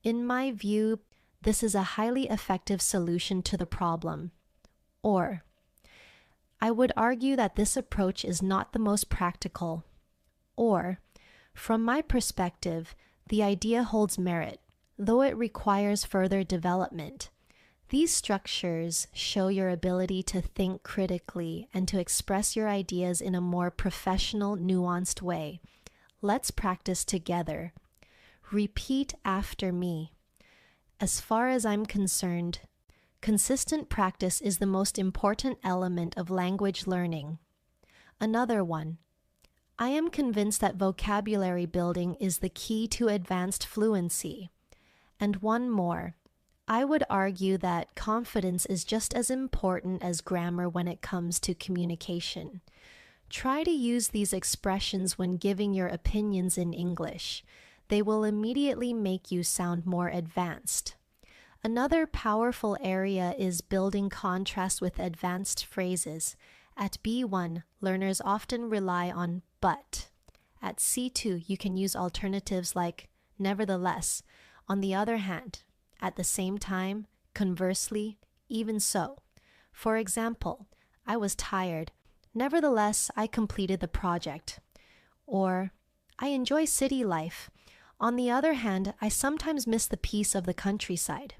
"In my view, this is a highly effective solution to the problem." Or, "I would argue that this approach is not the most practical." Or, "From my perspective, the idea holds merit, though it requires further development." These structures show your ability to think critically and to express your ideas in a more professional, nuanced way. Let's practice together. Repeat after me. As far as I'm concerned, consistent practice is the most important element of language learning. Another one. I am convinced that vocabulary building is the key to advanced fluency. And one more. I would argue that confidence is just as important as grammar when it comes to communication. Try to use these expressions when giving your opinions in English. They will immediately make you sound more advanced. Another powerful area is building contrast with advanced phrases. At B1, learners often rely on but. At C2, you can use alternatives like nevertheless, on the other hand, at the same time, conversely, even so. For example, "I was tired. Nevertheless, I completed the project." Or, "I enjoy city life. On the other hand, I sometimes miss the peace of the countryside."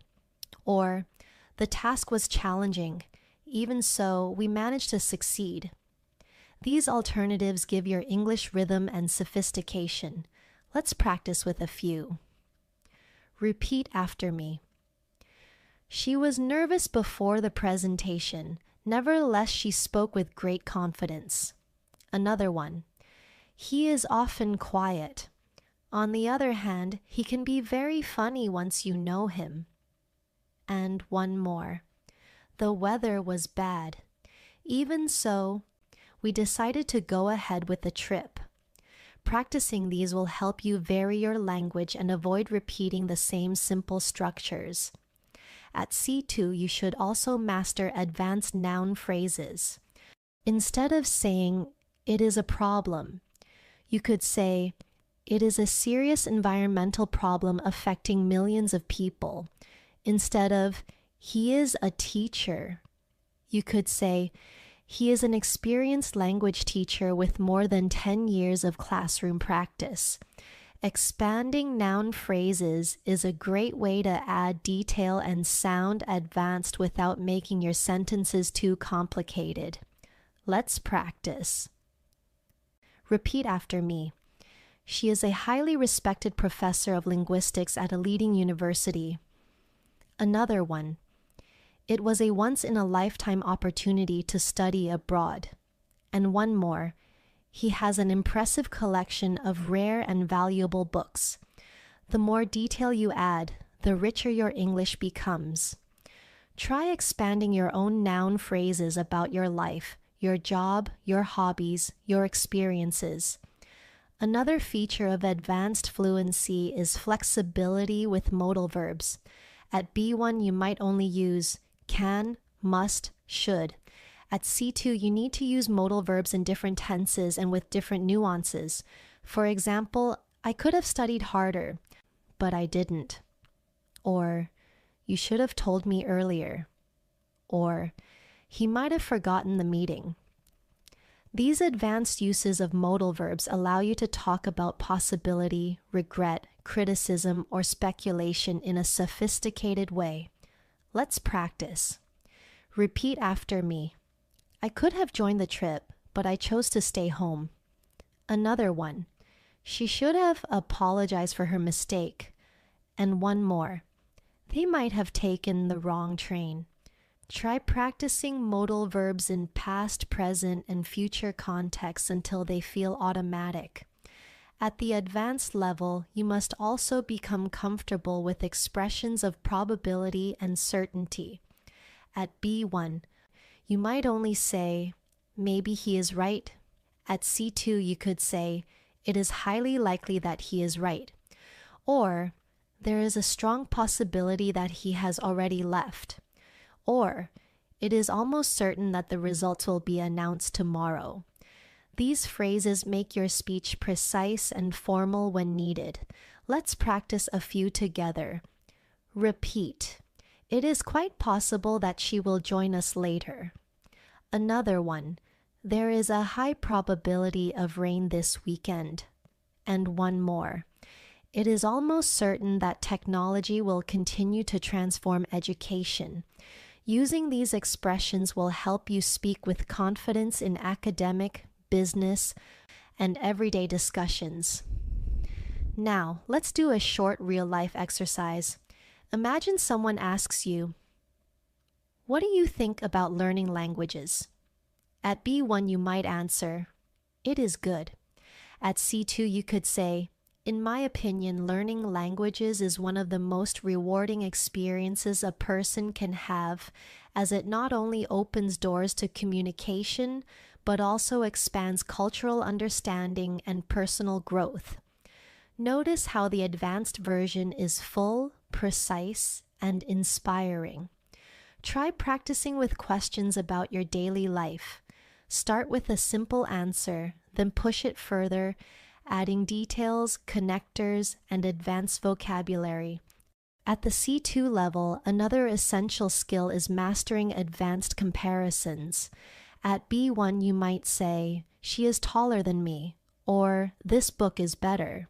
Or, "The task was challenging. Even so, we managed to succeed." These alternatives give your English rhythm and sophistication. Let's practice with a few. Repeat after me. She was nervous before the presentation. Nevertheless, she spoke with great confidence. Another one. He is often quiet. On the other hand, he can be very funny once you know him. And one more. The weather was bad. Even so, we decided to go ahead with the trip. Practicing these will help you vary your language and avoid repeating the same simple structures. At C2, you should also master advanced noun phrases. Instead of saying, "It is a problem," you could say, "It is a serious environmental problem affecting millions of people." Instead of, "He is a teacher," you could say, "He is an experienced language teacher with more than 10 years of classroom practice." Expanding noun phrases is a great way to add detail and sound advanced without making your sentences too complicated. Let's practice. Repeat after me. She is a highly respected professor of linguistics at a leading university. Another one. It was a once-in-a-lifetime opportunity to study abroad. And one more. He has an impressive collection of rare and valuable books. The more detail you add, the richer your English becomes. Try expanding your own noun phrases about your life, your job, your hobbies, your experiences. Another feature of advanced fluency is flexibility with modal verbs. At B1, you might only use can, must, should. At C2, you need to use modal verbs in different tenses and with different nuances. For example, "I could have studied harder, but I didn't." Or, "You should have told me earlier." Or, "He might have forgotten the meeting." These advanced uses of modal verbs allow you to talk about possibility, regret, criticism, or speculation in a sophisticated way. Let's practice. Repeat after me. I could have joined the trip, but I chose to stay home. Another one. She should have apologized for her mistake. And one more. They might have taken the wrong train. Try practicing modal verbs in past, present, and future contexts until they feel automatic. At the advanced level, you must also become comfortable with expressions of probability and certainty. At B1, you might only say, maybe he is right. At C2, you could say, it is highly likely that he is right. Or, there is a strong possibility that he has already left. Or, it is almost certain that the results will be announced tomorrow. These phrases make your speech precise and formal when needed. Let's practice a few together. Repeat. It is quite possible that she will join us later. Another one. There is a high probability of rain this weekend. And one more. It is almost certain that technology will continue to transform education. Using these expressions will help you speak with confidence in academic, business, and everyday discussions. Now, let's do a short real-life exercise. Imagine someone asks you, what do you think about learning languages? At B1, you might answer, it is good. At C2, you could say, in my opinion, learning languages is one of the most rewarding experiences a person can have, as it not only opens doors to communication, but also expands cultural understanding and personal growth. Notice how the advanced version is full, precise, and inspiring. Try practicing with questions about your daily life. Start with a simple answer, then push it further, adding details, connectors, and advanced vocabulary. At the C2 level, another essential skill is mastering advanced comparisons. At B1, you might say, she is taller than me, or this book is better.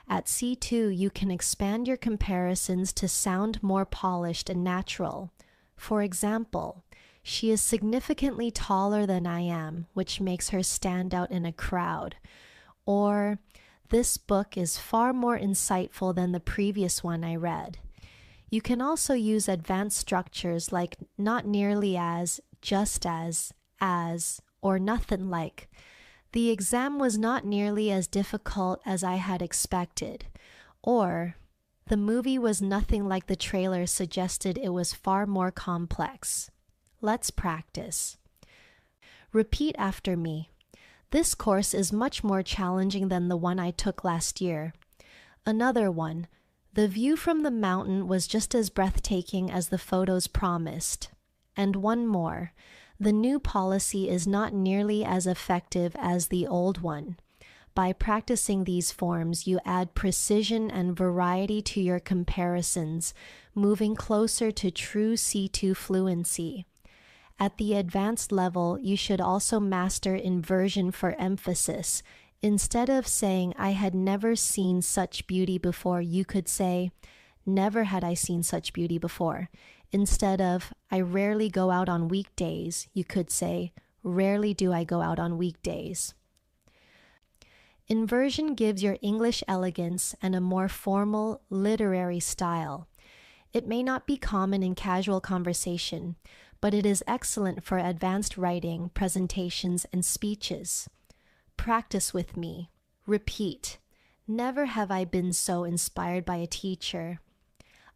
At C2, you can expand your comparisons to sound more polished and natural. For example, she is significantly taller than I am, which makes her stand out in a crowd. Or, this book is far more insightful than the previous one I read. You can also use advanced structures like not nearly as, just as, or nothing like. The exam was not nearly as difficult as I had expected. Or, the movie was nothing like the trailer suggested, it was far more complex. Let's practice. Repeat after me. This course is much more challenging than the one I took last year. Another one. The view from the mountain was just as breathtaking as the photos promised. And one more. The new policy is not nearly as effective as the old one. By practicing these forms, you add precision and variety to your comparisons, moving closer to true C2 fluency. At the advanced level, you should also master inversion for emphasis. Instead of saying, I had never seen such beauty before, you could say, never had I seen such beauty before. Instead of, I rarely go out on weekdays, you could say, rarely do I go out on weekdays. Inversion gives your English elegance and a more formal, literary style. It may not be common in casual conversation, but it is excellent for advanced writing, presentations, and speeches. Practice with me. Repeat. Never have I been so inspired by a teacher.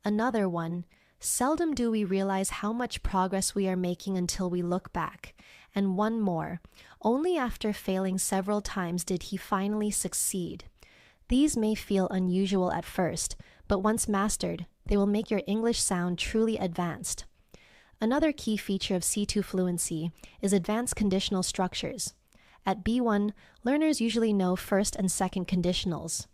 Another one. Seldom do we realize how much progress we are making until we look back. And one more. Only after failing several times did he finally succeed. These may feel unusual at first, but once mastered, they will make your English sound truly advanced. Another key feature of C2 fluency is advanced conditional structures. At B1, learners usually know first and second conditionals.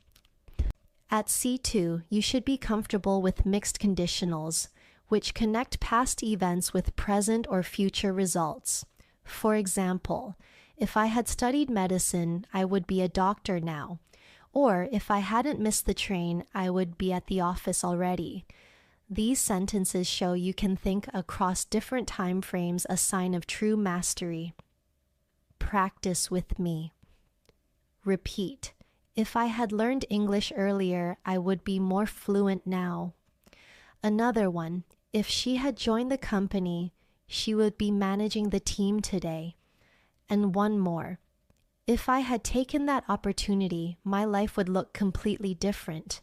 At C2, you should be comfortable with mixed conditionals, which connect past events with present or future results. For example, if I had studied medicine, I would be a doctor now. Or if I hadn't missed the train, I would be at the office already. These sentences show you can think across different time frames, a sign of true mastery. Practice with me. Repeat. If I had learned English earlier, I would be more fluent now. Another one. If she had joined the company, she would be managing the team today. And one more. If I had taken that opportunity, my life would look completely different.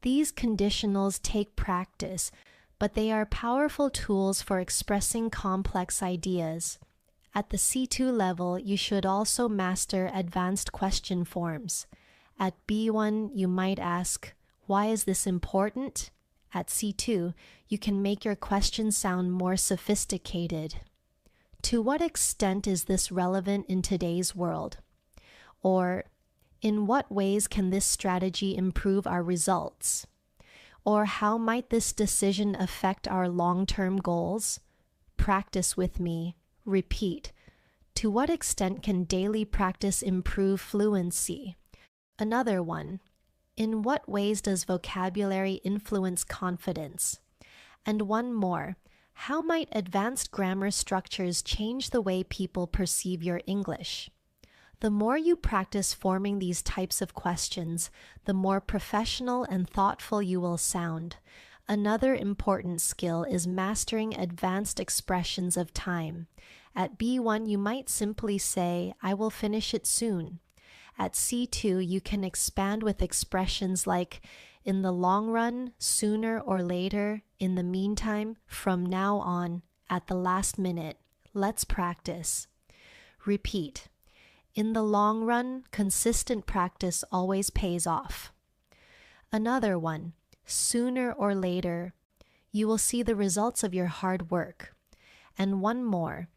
These conditionals take practice, but they are powerful tools for expressing complex ideas. At the C2 level, you should also master advanced question forms. At B1, you might ask, "Why is this important?" At C2, you can make your question sound more sophisticated. To what extent is this relevant in today's world? Or, in what ways can this strategy improve our results? Or how might this decision affect our long-term goals? Practice with me. Repeat. To what extent can daily practice improve fluency? Another one. In what ways does vocabulary influence confidence? And one more. How might advanced grammar structures change the way people perceive your English? The more you practice forming these types of questions, the more professional and thoughtful you will sound. Another important skill is mastering advanced expressions of time. At B1, you might simply say, "I will finish it soon." At C2, you can expand with expressions like, "in the long run," "sooner or later," "in the meantime," "from now on," "at the last minute." Let's practice. Repeat. In the long run, consistent practice always pays off. Another one, sooner or later, you will see the results of your hard work. And one more,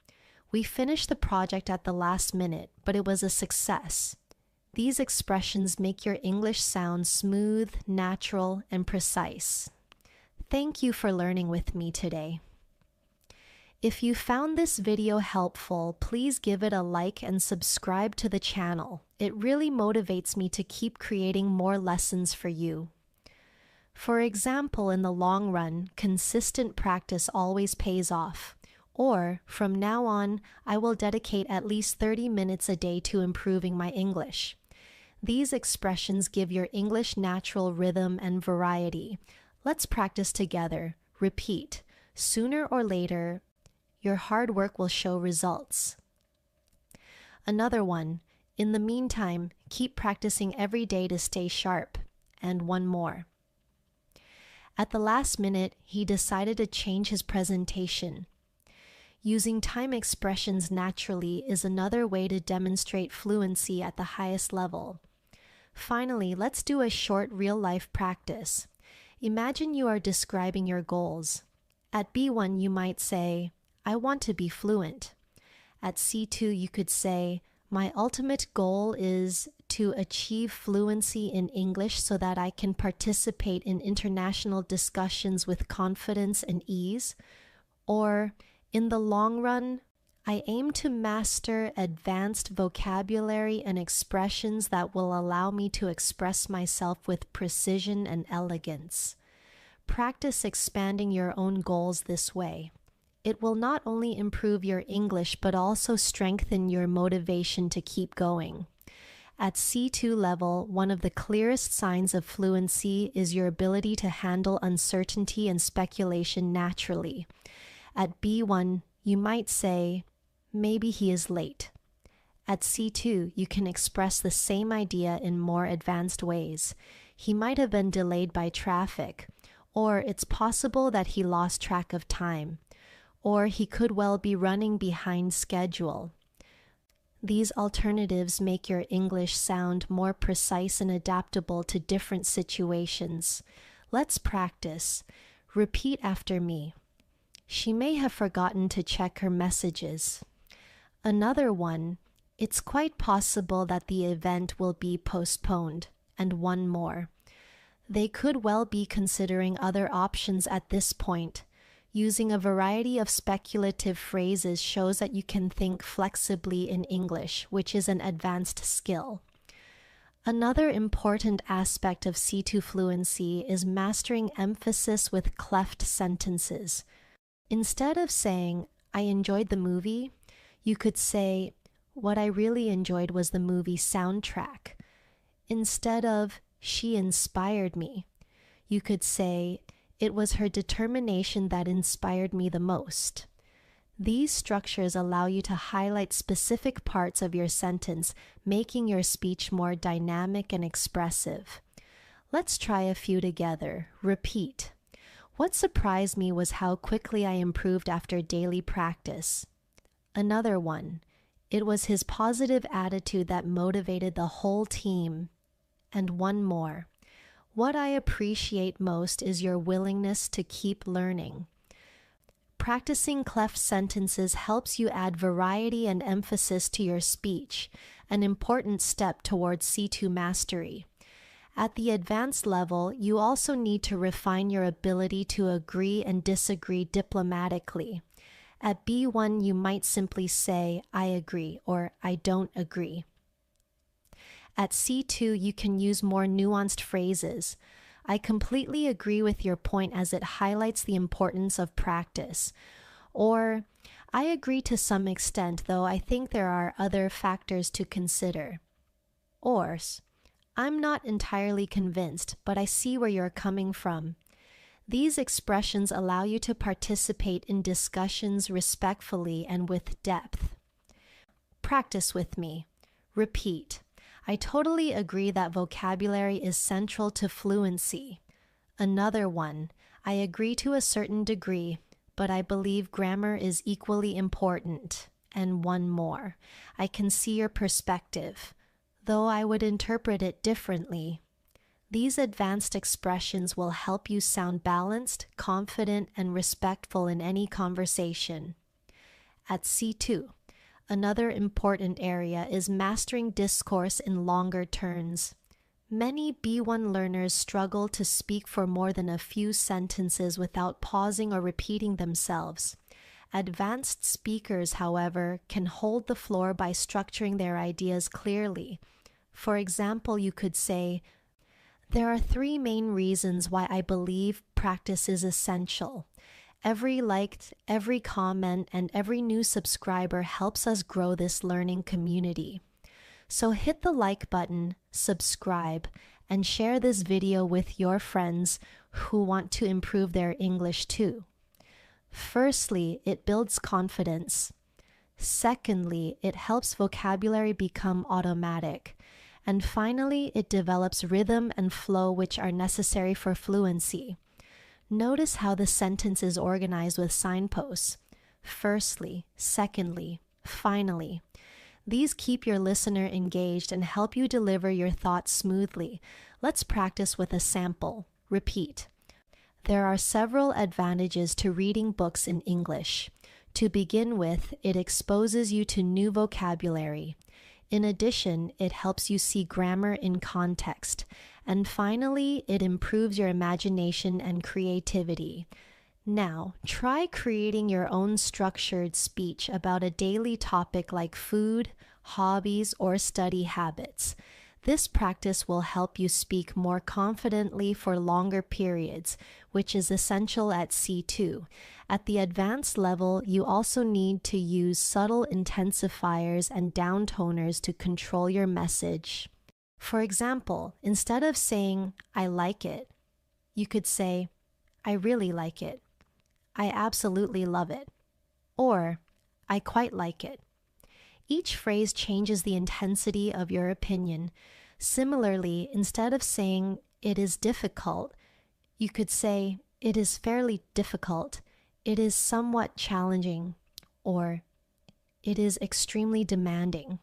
we finished the project at the last minute, but it was a success. These expressions make your English sound smooth, natural, and precise. Thank you for learning with me today. If you found this video helpful, please give it a like and subscribe to the channel. It really motivates me to keep creating more lessons for you. For example, in the long run, consistent practice always pays off. Or, from now on, I will dedicate at least 30 minutes a day to improving my English. These expressions give your English natural rhythm and variety. Let's practice together. Repeat. Sooner or later, your hard work will show results. Another one. In the meantime, keep practicing every day to stay sharp. And one more. At the last minute, he decided to change his presentation. Using time expressions naturally is another way to demonstrate fluency at the highest level. Finally, let's do a short real-life practice. Imagine you are describing your goals. At B1, you might say, "I want to be fluent." At C2, you could say, "My ultimate goal is to achieve fluency in English so that I can participate in international discussions with confidence and ease." Or, "In the long run, I aim to master advanced vocabulary and expressions that will allow me to express myself with precision and elegance." Practice expanding your own goals this way. It will not only improve your English, but also strengthen your motivation to keep going. At C2 level, one of the clearest signs of fluency is your ability to handle uncertainty and speculation naturally. At B1, you might say, "Maybe he is late." At C2, you can express the same idea in more advanced ways. "He might have been delayed by traffic," or "it's possible that he lost track of time," or "he could well be running behind schedule." These alternatives make your English sound more precise and adaptable to different situations. Let's practice. Repeat after me. "She may have forgotten to check her messages." Another one, "It's quite possible that the event will be postponed." And one more, "They could well be considering other options at this point." Using a variety of speculative phrases shows that you can think flexibly in English, which is an advanced skill. Another important aspect of C2 fluency is mastering emphasis with cleft sentences. Instead of saying, "I enjoyed the movie," you could say, "What I really enjoyed was the movie soundtrack." Instead of, "She inspired me," you could say, "It was her determination that inspired me the most." These structures allow you to highlight specific parts of your sentence, making your speech more dynamic and expressive. Let's try a few together. Repeat. What surprised me was how quickly I improved after daily practice. Another one. It was his positive attitude that motivated the whole team. And one more. What I appreciate most is your willingness to keep learning. Practicing cleft sentences helps you add variety and emphasis to your speech, an important step towards C2 mastery. At the advanced level, you also need to refine your ability to agree and disagree diplomatically. At B1, you might simply say, I agree, or I don't agree. At C2, you can use more nuanced phrases. I completely agree with your point as it highlights the importance of practice. Or, I agree to some extent, though I think there are other factors to consider. Or, I'm not entirely convinced, but I see where you're coming from. These expressions allow you to participate in discussions respectfully and with depth. Practice with me. Repeat. I totally agree that vocabulary is central to fluency. Another one. I agree to a certain degree, but I believe grammar is equally important. And one more. I can see your perspective, though I would interpret it differently. These advanced expressions will help you sound balanced, confident, and respectful in any conversation. At C2, another important area is mastering discourse in longer turns. Many B1 learners struggle to speak for more than a few sentences without pausing or repeating themselves. Advanced speakers, however, can hold the floor by structuring their ideas clearly. For example, you could say, there are 3 main reasons why I believe practice is essential. Every like, every comment, and every new subscriber helps us grow this learning community. So hit the like button, subscribe, and share this video with your friends who want to improve their English too. Firstly, it builds confidence. Secondly, it helps vocabulary become automatic. And finally, it develops rhythm and flow which are necessary for fluency. Notice how the sentence is organized with signposts. Firstly, secondly, finally. These keep your listener engaged and help you deliver your thoughts smoothly. Let's practice with a sample. Repeat. There are several advantages to reading books in English. To begin with, it exposes you to new vocabulary. In addition, it helps you see grammar in context. And finally, it improves your imagination and creativity. Now, try creating your own structured speech about a daily topic like food, hobbies, or study habits. This practice will help you speak more confidently for longer periods, which is essential at C2. At the advanced level, you also need to use subtle intensifiers and downtoners to control your message. For example, instead of saying, I like it, you could say, I really like it. I absolutely love it. Or, I quite like it. Each phrase changes the intensity of your opinion. Similarly, instead of saying, it is difficult, you could say, it is fairly difficult, it is somewhat challenging, or it is extremely demanding.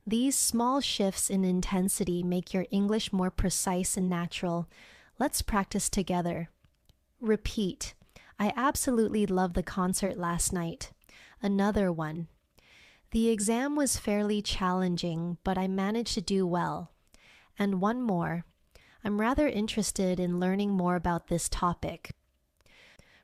These small shifts in intensity make your English more precise and natural. Let's practice together. Repeat. I absolutely loved the concert last night. Another one. The exam was fairly challenging, but I managed to do well. And one more. I'm rather interested in learning more about this topic.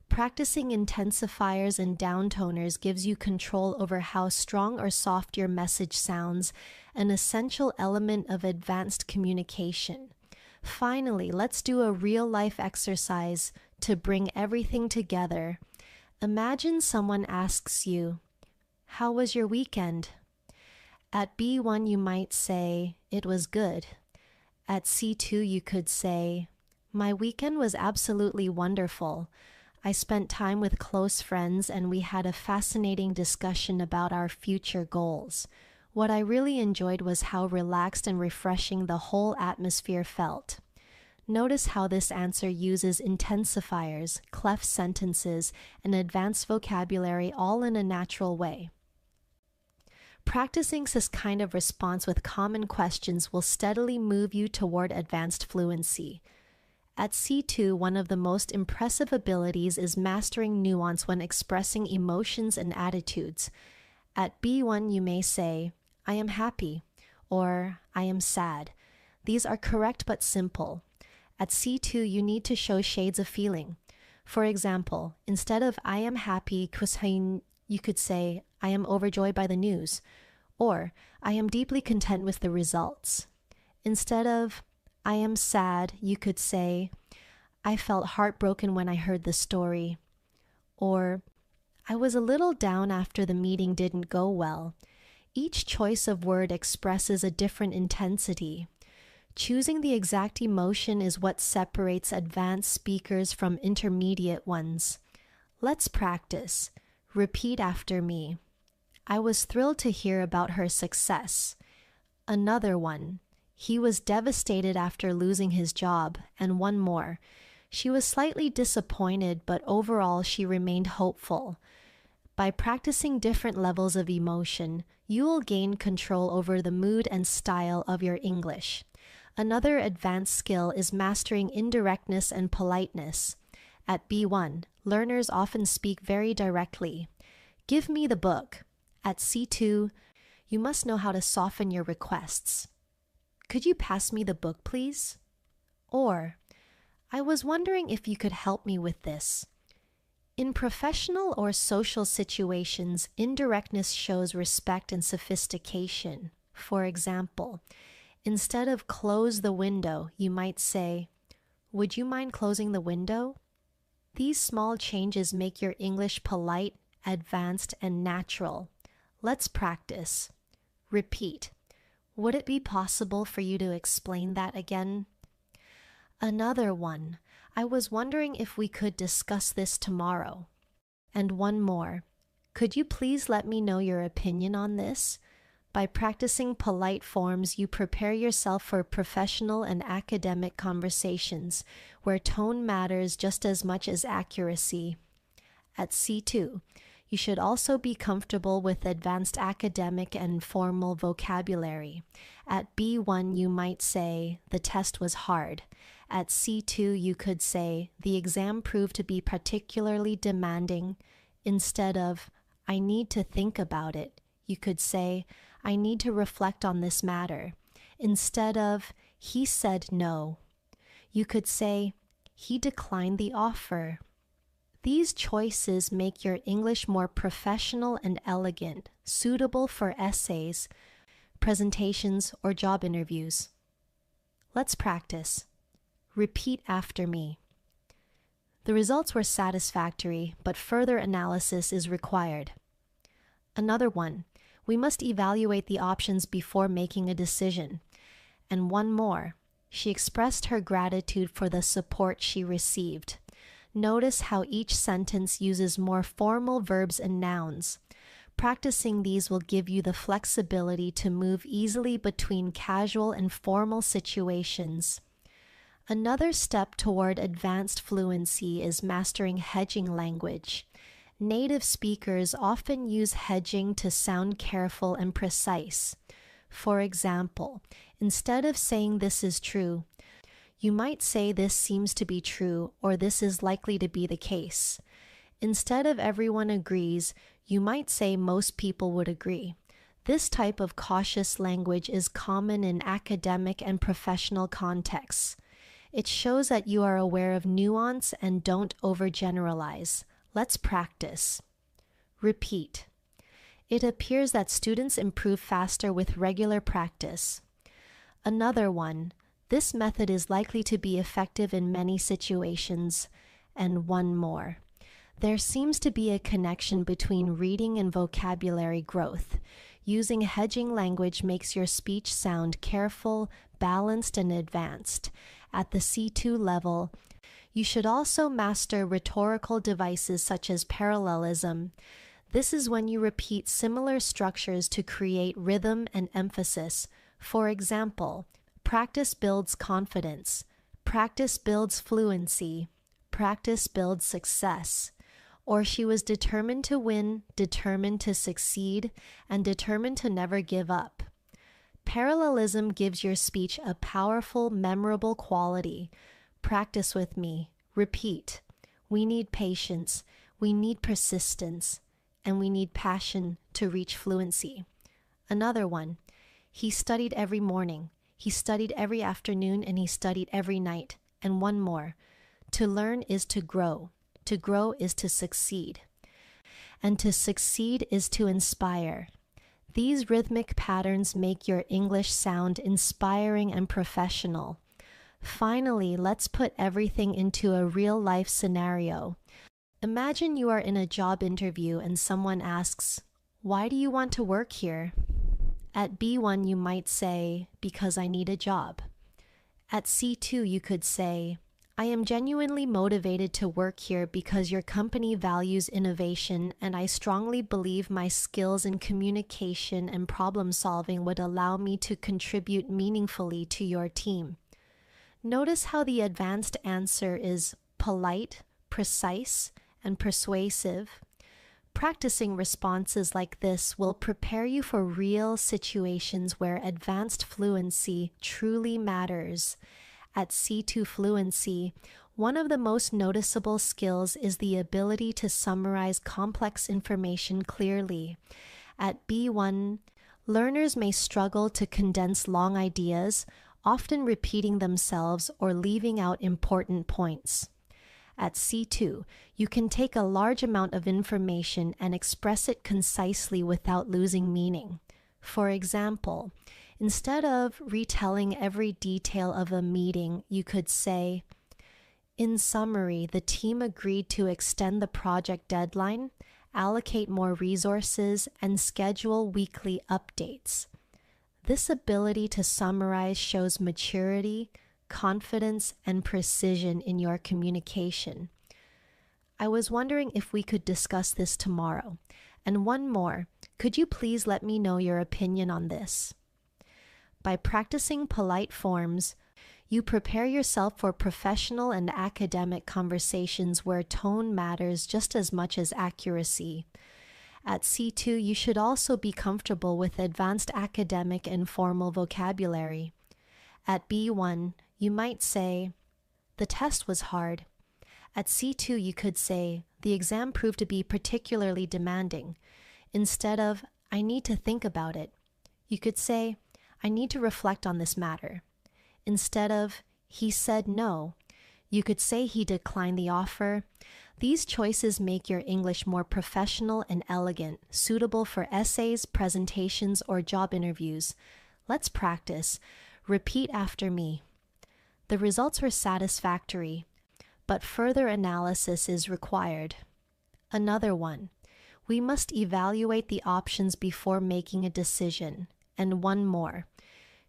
Practicing intensifiers and downtoners gives you control over how strong or soft your message sounds, an essential element of advanced communication. Finally, let's do a real-life exercise to bring everything together. Imagine someone asks you, how was your weekend? At B1, you might say, it was good. At C2, you could say, my weekend was absolutely wonderful. I spent time with close friends and we had a fascinating discussion about our future goals. What I really enjoyed was how relaxed and refreshing the whole atmosphere felt. Notice how this answer uses intensifiers, cleft sentences, and advanced vocabulary all in a natural way. Practicing this kind of response with common questions will steadily move you toward advanced fluency. At C2, one of the most impressive abilities is mastering nuance when expressing emotions and attitudes. At B1, you may say, "I am happy," or "I am sad." These are correct but simple. At C2, you need to show shades of feeling. For example, instead of "I am happy," you could say, "I am overjoyed by the news," or "I am deeply content with the results." Instead of "I am sad," you could say, "I felt heartbroken when I heard the story," or "I was a little down after the meeting didn't go well." Each choice of word expresses a different intensity. Choosing the exact emotion is what separates advanced speakers from intermediate ones. Let's practice. Repeat after me. I was thrilled to hear about her success. Another one. He was devastated after losing his job. And one more. She was slightly disappointed, but overall she remained hopeful. By practicing different levels of emotion, you will gain control over the mood and style of your English. Another advanced skill is mastering indirectness and politeness. At B1, learners often speak very directly. "Give me the book." At C2, you must know how to soften your requests. "Could you pass me the book, please?" Or, "I was wondering if you could help me with this." In professional or social situations, indirectness shows respect and sophistication. For example, instead of "close the window," you might say, "Would you mind closing the window?" These small changes make your English polite, advanced, and natural. Let's practice. Repeat. Would it be possible for you to explain that again? Another one. I was wondering if we could discuss this tomorrow. And one more. Could you please let me know your opinion on this? By practicing polite forms, you prepare yourself for professional and academic conversations, where tone matters just as much as accuracy. At C2, you should also be comfortable with advanced academic and formal vocabulary. At B1, you might say, "The test was hard." At C2, you could say, "The exam proved to be particularly demanding." Instead of, "I need to think about it," you could say, "I need to reflect on this matter." Instead of, "He said no," you could say, "He declined the offer." These choices make your English more professional and elegant, suitable for essays, presentations, or job interviews. Let's practice. Repeat after me. The results were satisfactory, but further analysis is required. Another one. We must evaluate the options before making a decision. And one more. She expressed her gratitude for the support she received. Notice how each sentence uses more formal verbs and nouns. Practicing these will give you the flexibility to move easily between casual and formal situations. Another step toward advanced fluency is mastering hedging language. Native speakers often use hedging to sound careful and precise. For example, instead of saying "this is true," you might say "this seems to be true" or "this is likely to be the case." Instead of "everyone agrees," you might say "most people would agree." This type of cautious language is common in academic and professional contexts. It shows that you are aware of nuance and don't overgeneralize. Let's practice. Repeat. It appears that students improve faster with regular practice. Another one. This method is likely to be effective in many situations. And one more. There seems to be a connection between reading and vocabulary growth. Using hedging language makes your speech sound careful, balanced, and advanced. At the C2 level, You should also master rhetorical devices such as parallelism. This is when you repeat similar structures to create rhythm and emphasis. For example, practice builds confidence, practice builds fluency, practice builds success. Or she was determined to win, determined to succeed, and determined to never give up. Parallelism gives your speech a powerful, memorable quality. Practice with me. Repeat. We need patience. We need persistence. And we need passion to reach fluency. Another one. He studied every morning. He studied every afternoon, and he studied every night. And one more. To learn is to grow. To grow is to succeed. And to succeed is to inspire. These rhythmic patterns make your English sound inspiring and professional. Finally, let's put everything into a real-life scenario. Imagine you are in a job interview and someone asks, "Why do you want to work here?" At B1, you might say, "Because I need a job." At C2, you could say, "I am genuinely motivated to work here because your company values innovation, and I strongly believe my skills in communication and problem solving would allow me to contribute meaningfully to your team." Notice how the advanced answer is polite, precise, and persuasive. Practicing responses like this will prepare you for real situations where advanced fluency truly matters. At C2 Fluency, one of the most noticeable skills is the ability to summarize complex information clearly. At B1, learners may struggle to condense long ideas, often repeating themselves or leaving out important points. At C2, you can take a large amount of information and express it concisely without losing meaning. For example, instead of retelling every detail of a meeting, you could say, "In summary, the team agreed to extend the project deadline, allocate more resources, and schedule weekly updates." This ability to summarize shows maturity, confidence, and precision in your communication. I was wondering if we could discuss this tomorrow. And one more, could you please let me know your opinion on this? By practicing polite forms, you prepare yourself for professional and academic conversations where tone matters just as much as accuracy. At C2, you should also be comfortable with advanced academic and formal vocabulary. At B1, you might say, "The test was hard." At C2, you could say, "The exam proved to be particularly demanding." Instead of, "I need to think about it," you could say, "I need to reflect on this matter." Instead of, "He said no," you could say, "He declined the offer." These choices make your English more professional and elegant, suitable for essays, presentations, or job interviews. Let's practice. Repeat after me. The results were satisfactory, but further analysis is required. Another one. We must evaluate the options before making a decision. And one more.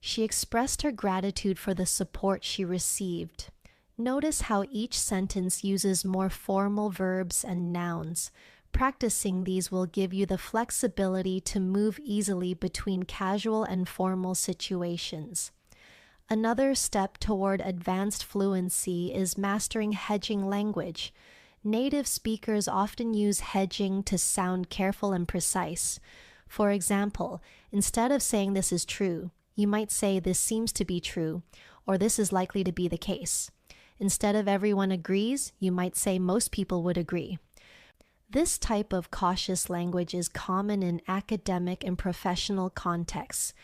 She expressed her gratitude for the support she received. Notice how each sentence uses more formal verbs and nouns. Practicing these will give you the flexibility to move easily between casual and formal situations. Another step toward advanced fluency is mastering hedging language. Native speakers often use hedging to sound careful and precise. For example, instead of saying "this is true," you might say "this seems to be true," or "this is likely to be the case." Instead of "everyone agrees," you might say "most people would agree." This type of cautious language is common in academic and professional contexts.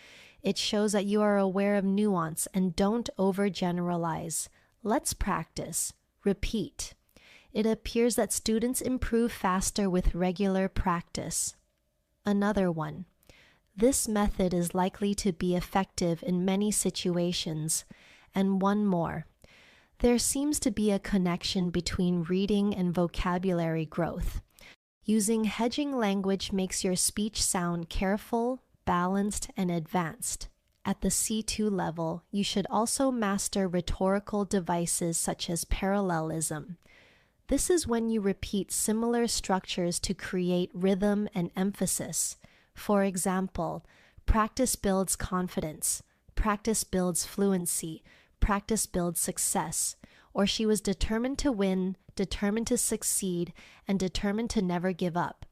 It shows that you are aware of nuance and don't overgeneralize. Let's practice. Repeat. It appears that students improve faster with regular practice. Another one. This method is likely to be effective in many situations. And one more. There seems to be a connection between reading and vocabulary growth. Using hedging language makes your speech sound careful, balanced, and advanced. At the C2 level, you should also master rhetorical devices such as parallelism. This is when you repeat similar structures to create rhythm and emphasis. For example, practice builds confidence, practice builds fluency, practice builds success. Or she was determined to win, determined to succeed, and determined to never give up.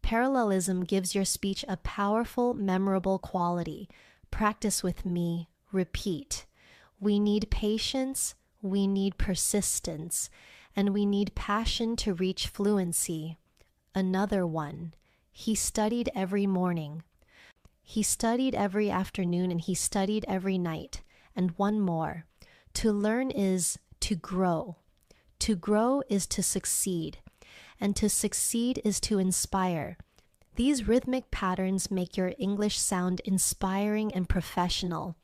Parallelism gives your speech a powerful, memorable quality. Practice with me, repeat. We need patience, we need persistence, and we need passion to reach fluency. Another one. He studied every morning. He studied every afternoon, and he studied every night. And one more. To learn is to grow. To grow is to succeed. And to succeed is to inspire. These rhythmic patterns make your English sound inspiring and professional.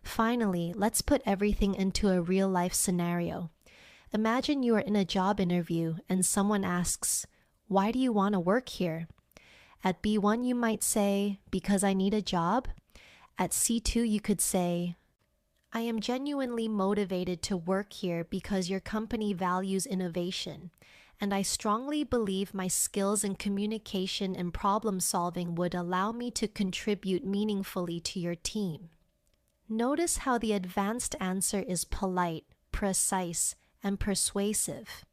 Finally, let's put everything into a real-life scenario. Imagine you are in a job interview and someone asks, "Why do you want to work here?" At B1, you might say, "Because I need a job." At C2, you could say, "I am genuinely motivated to work here because your company values innovation, and I strongly believe my skills in communication and problem solving would allow me to contribute meaningfully to your team." Notice how the advanced answer is polite, precise, and persuasive.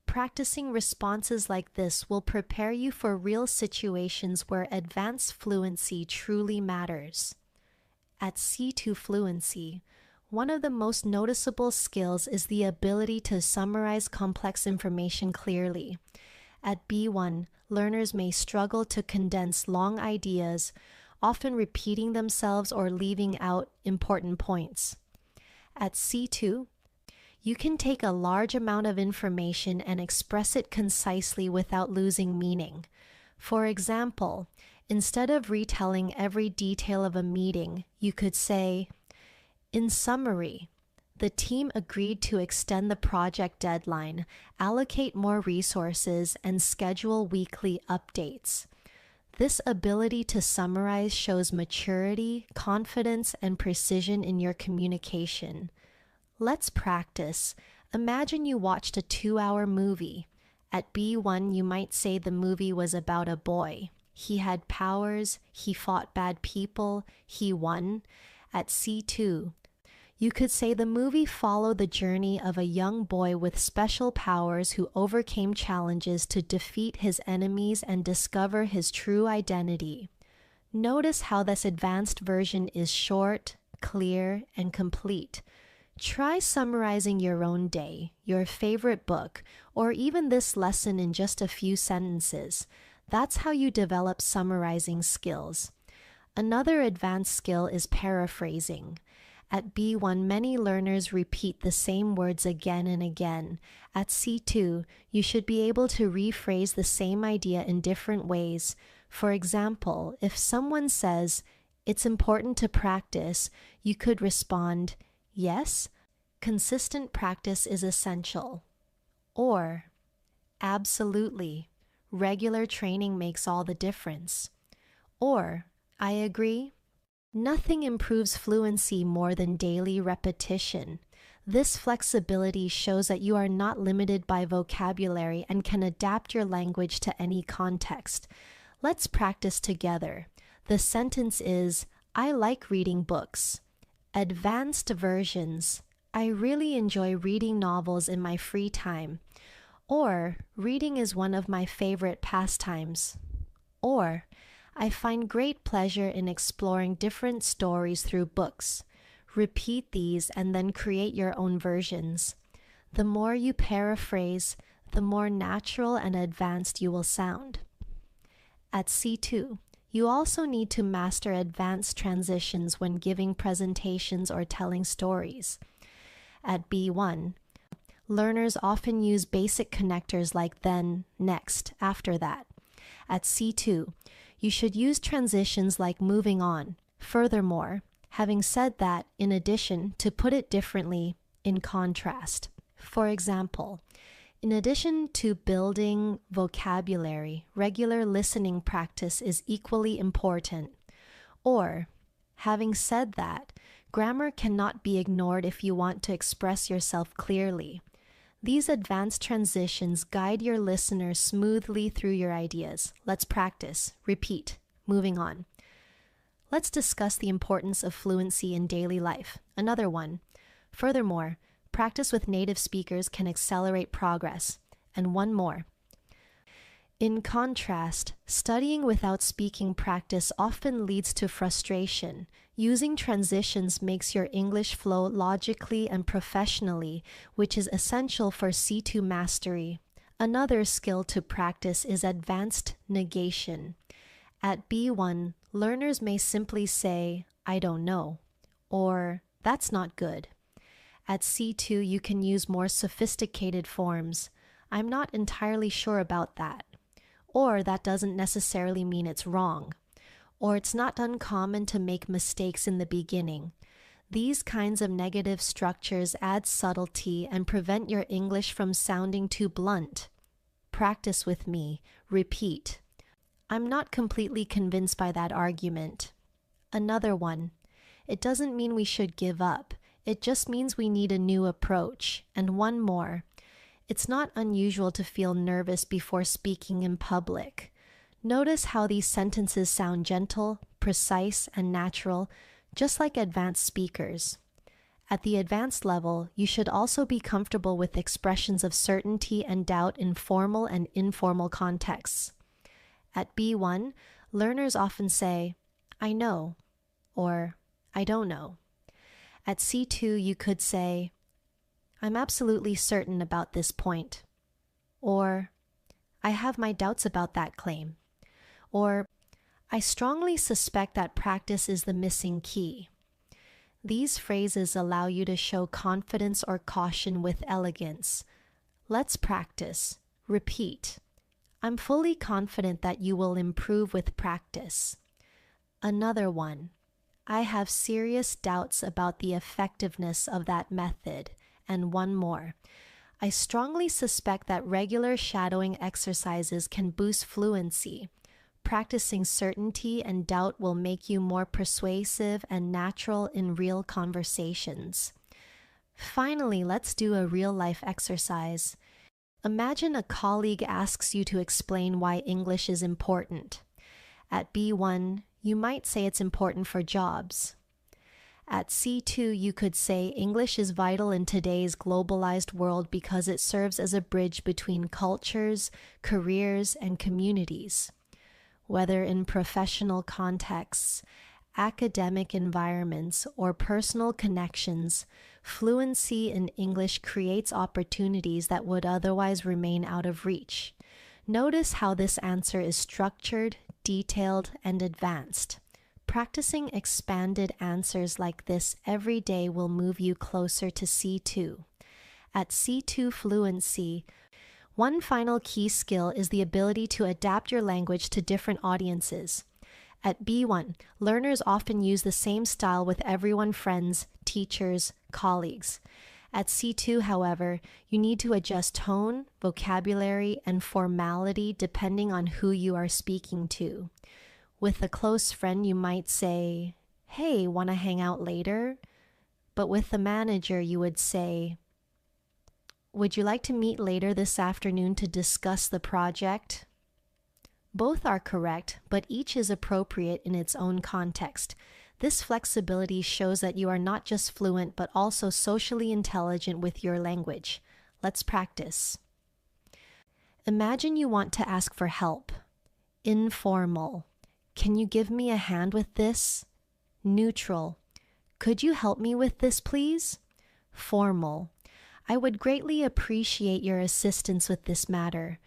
Practicing responses like this will prepare you for real situations where advanced fluency truly matters. At C2 Fluency, one of the most noticeable skills is the ability to summarize complex information clearly. At B1, learners may struggle to condense long ideas, often repeating themselves or leaving out important points. At C2, you can take a large amount of information and express it concisely without losing meaning. For example, instead of retelling every detail of a meeting, you could say, "In summary, the team agreed to extend the project deadline, allocate more resources, and schedule weekly updates." This ability to summarize shows maturity, confidence, and precision in your communication. Let's practice. Imagine you watched a 2-hour movie. At B1, you might say the movie was about a boy. He had powers, he fought bad people, he won. At C2, you could say the movie followed the journey of a young boy with special powers who overcame challenges to defeat his enemies and discover his true identity. Notice how this advanced version is short, clear, and complete. Try summarizing your own day, your favorite book, or even this lesson in just a few sentences. That's how you develop summarizing skills. Another advanced skill is paraphrasing. At B1, many learners repeat the same words again and again. At C2, you should be able to rephrase the same idea in different ways. For example, if someone says, "It's important to practice," you could respond, "Yes, consistent practice is essential." Or, "Absolutely, regular training makes all the difference." Or, "I agree." Nothing improves fluency more than daily repetition. This flexibility shows that you are not limited by vocabulary and can adapt your language to any context. Let's practice together. The sentence is, "I like reading books." Advanced versions, "I really enjoy reading novels in my free time." Or, "Reading is one of my favorite pastimes." Or, "I find great pleasure in exploring different stories through books." Repeat these and then create your own versions. The more you paraphrase, the more natural and advanced you will sound. At C2, you also need to master advanced transitions when giving presentations or telling stories. At B1, learners often use basic connectors like then, next, after that. At C2, you should use transitions like moving on. Furthermore, having said that, in addition, to put it differently, in contrast. For example, in addition to building vocabulary, regular listening practice is equally important. Or, Having said that, grammar cannot be ignored if you want to express yourself clearly. These advanced transitions guide your listeners smoothly through your ideas. Let's practice. Repeat. Moving on. Let's discuss the importance of fluency in daily life. Another one. Furthermore, practice with native speakers can accelerate progress. And one more. In contrast, studying without speaking practice often leads to frustration. Using transitions makes your English flow logically and professionally, which is essential for C2 mastery. Another skill to practice is advanced negation. At B1, learners may simply say, "I don't know," or "That's not good." At C2, you can use more sophisticated forms. "I'm not entirely sure about that." Or "That doesn't necessarily mean it's wrong." Or "It's not uncommon to make mistakes in the beginning." These kinds of negative structures add subtlety and prevent your English from sounding too blunt. Practice with me. Repeat. I'm not completely convinced by that argument. Another one. It doesn't mean we should give up. It just means we need a new approach. And one more. It's not unusual to feel nervous before speaking in public. Notice how these sentences sound gentle, precise, and natural, just like advanced speakers. At the advanced level, you should also be comfortable with expressions of certainty and doubt in formal and informal contexts. At B1, learners often say, "I know," or "I don't know." At C2, you could say, "I'm absolutely certain about this point," or "I have my doubts about that claim," or "I strongly suspect that practice is the missing key." These phrases allow you to show confidence or caution with elegance. Let's practice. Repeat. I'm fully confident that you will improve with practice. Another one. I have serious doubts about the effectiveness of that method. And one more. I strongly suspect that regular shadowing exercises can boost fluency. Practicing certainty and doubt will make you more persuasive and natural in real conversations. Finally, let's do a real-life exercise. Imagine a colleague asks you to explain why English is important. At B1, you might say it's important for jobs. At C2, you could say English is vital in today's globalized world because it serves as a bridge between cultures, careers, and communities. Whether in professional contexts, academic environments, or personal connections, fluency in English creates opportunities that would otherwise remain out of reach. Notice how this answer is structured, detailed, and advanced. Practicing expanded answers like this every day will move you closer to C2. At C2 fluency, one final key skill is the ability to adapt your language to different audiences. At B1, learners often use the same style with everyone: friends, teachers, colleagues. At C2, however, you need to adjust tone, vocabulary, and formality depending on who you are speaking to. With a close friend, you might say, "Hey, wanna hang out later?" But with the manager, you would say, "Would you like to meet later this afternoon to discuss the project?" Both are correct, but each is appropriate in its own context. This flexibility shows that you are not just fluent, but also socially intelligent with your language. Let's practice. Imagine you want to ask for help. Informal. Can you give me a hand with this? Neutral. Could you help me with this, please? Formal. I would greatly appreciate your assistance with this matter.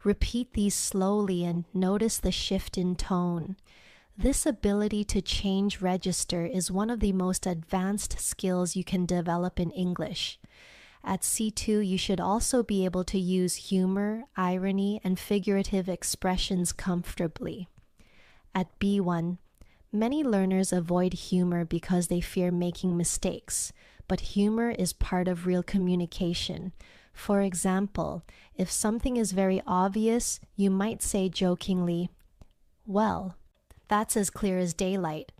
Repeat these slowly and notice the shift in tone. This ability to change register is one of the most advanced skills you can develop in English. At C2, you should also be able to use humor, irony, and figurative expressions comfortably. At B1, many learners avoid humor because they fear making mistakes, but humor is part of real communication. For example, if something is very obvious, you might say jokingly, "Well, that's as clear as daylight."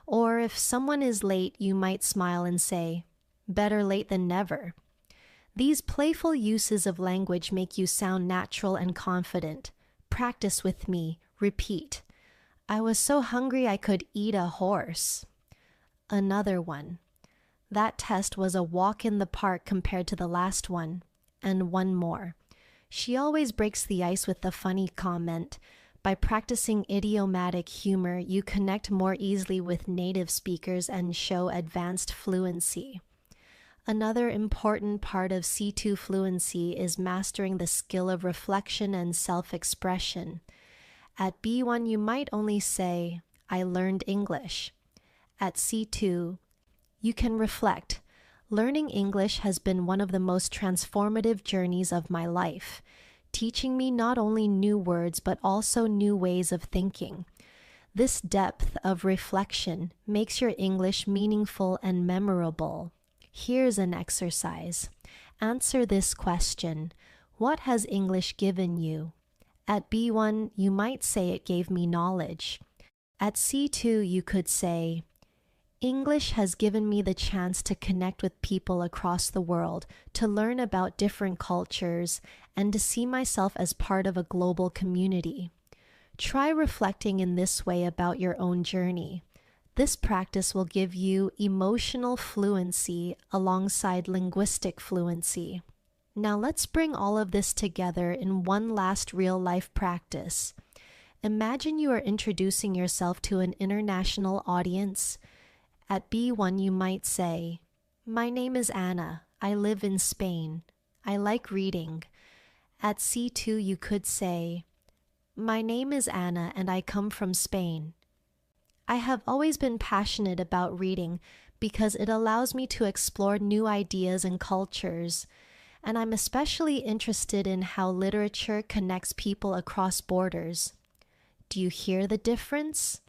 Or if someone is late, you might smile and say, "Better late than never." These playful uses of language make you sound natural and confident. Practice with me. Repeat. "I was so hungry I could eat a horse." Another one. "That test was a walk in the park compared to the last one." And one more. She always breaks the ice with a funny comment. By practicing idiomatic humor, you connect more easily with native speakers and show advanced fluency. Another important part of C2 fluency is mastering the skill of reflection and self-expression. At B1, you might only say, "I learned English." At C2, you can reflect. "Learning English has been one of the most transformative journeys of my life, teaching me not only new words but also new ways of thinking." This depth of reflection makes your English meaningful and memorable. Here's an exercise. Answer this question. What has English given you? At B1, you might say it gave me knowledge. At C2, you could say, English has given me the chance to connect with people across the world, to learn about different cultures, and to see myself as part of a global community. Try reflecting in this way about your own journey. This practice will give you emotional fluency alongside linguistic fluency. Now let's bring all of this together in one last real-life practice. Imagine you are introducing yourself to an international audience. At B1, you might say, "My name is Anna. I live in Spain. I like reading." At C2, you could say, "My name is Anna and I come from Spain. I have always been passionate about reading because it allows me to explore new ideas and cultures, and I'm especially interested in how literature connects people across borders." Do you hear the difference?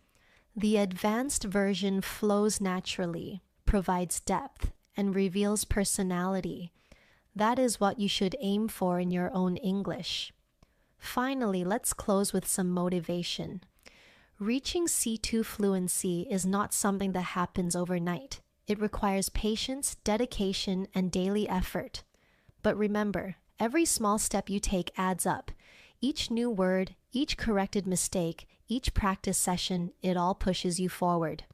The advanced version flows naturally, provides depth, and reveals personality. That is what you should aim for in your own English. Finally, let's close with some motivation. Reaching C2 fluency is not something that happens overnight. It requires patience, dedication, and daily effort. But remember, every small step you take adds up. Each new word, each corrected mistake, each practice session, it all pushes you forward.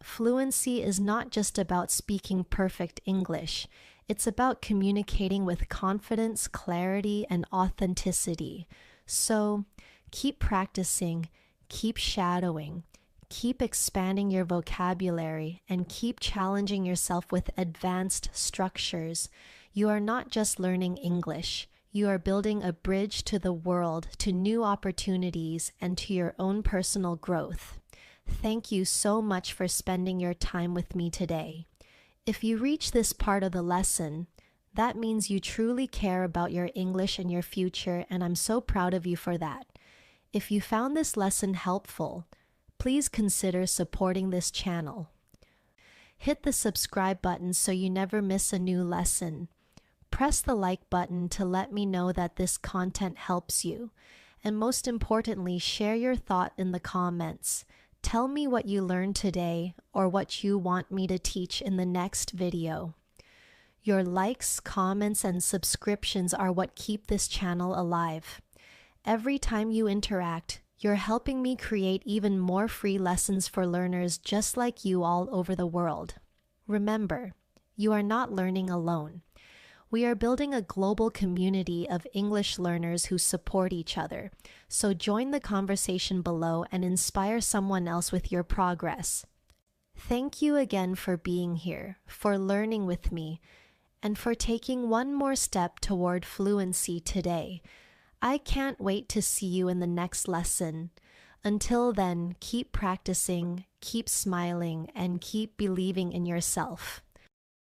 Fluency is not just about speaking perfect English. It's about communicating with confidence, clarity, and authenticity. So, keep practicing. Keep shadowing, keep expanding your vocabulary, and keep challenging yourself with advanced structures. You are not just learning English. You are building a bridge to the world, to new opportunities, and to your own personal growth. Thank you so much for spending your time with me today. If you reach this part of the lesson, that means you truly care about your English and your future, and I'm so proud of you for that. If you found this lesson helpful, please consider supporting this channel. Hit the subscribe button so you never miss a new lesson. Press the like button to let me know that this content helps you. And most importantly, share your thought in the comments. Tell me what you learned today or what you want me to teach in the next video. Your likes, comments, and subscriptions are what keep this channel alive. Every time you interact, you're helping me create even more free lessons for learners just like you all over the world. Remember, you are not learning alone. We are building a global community of English learners who support each other. So join the conversation below and inspire someone else with your progress. Thank you again for being here, for learning with me, and for taking one more step toward fluency today. I can't wait to see you in the next lesson. Until then, keep practicing, keep smiling, and keep believing in yourself.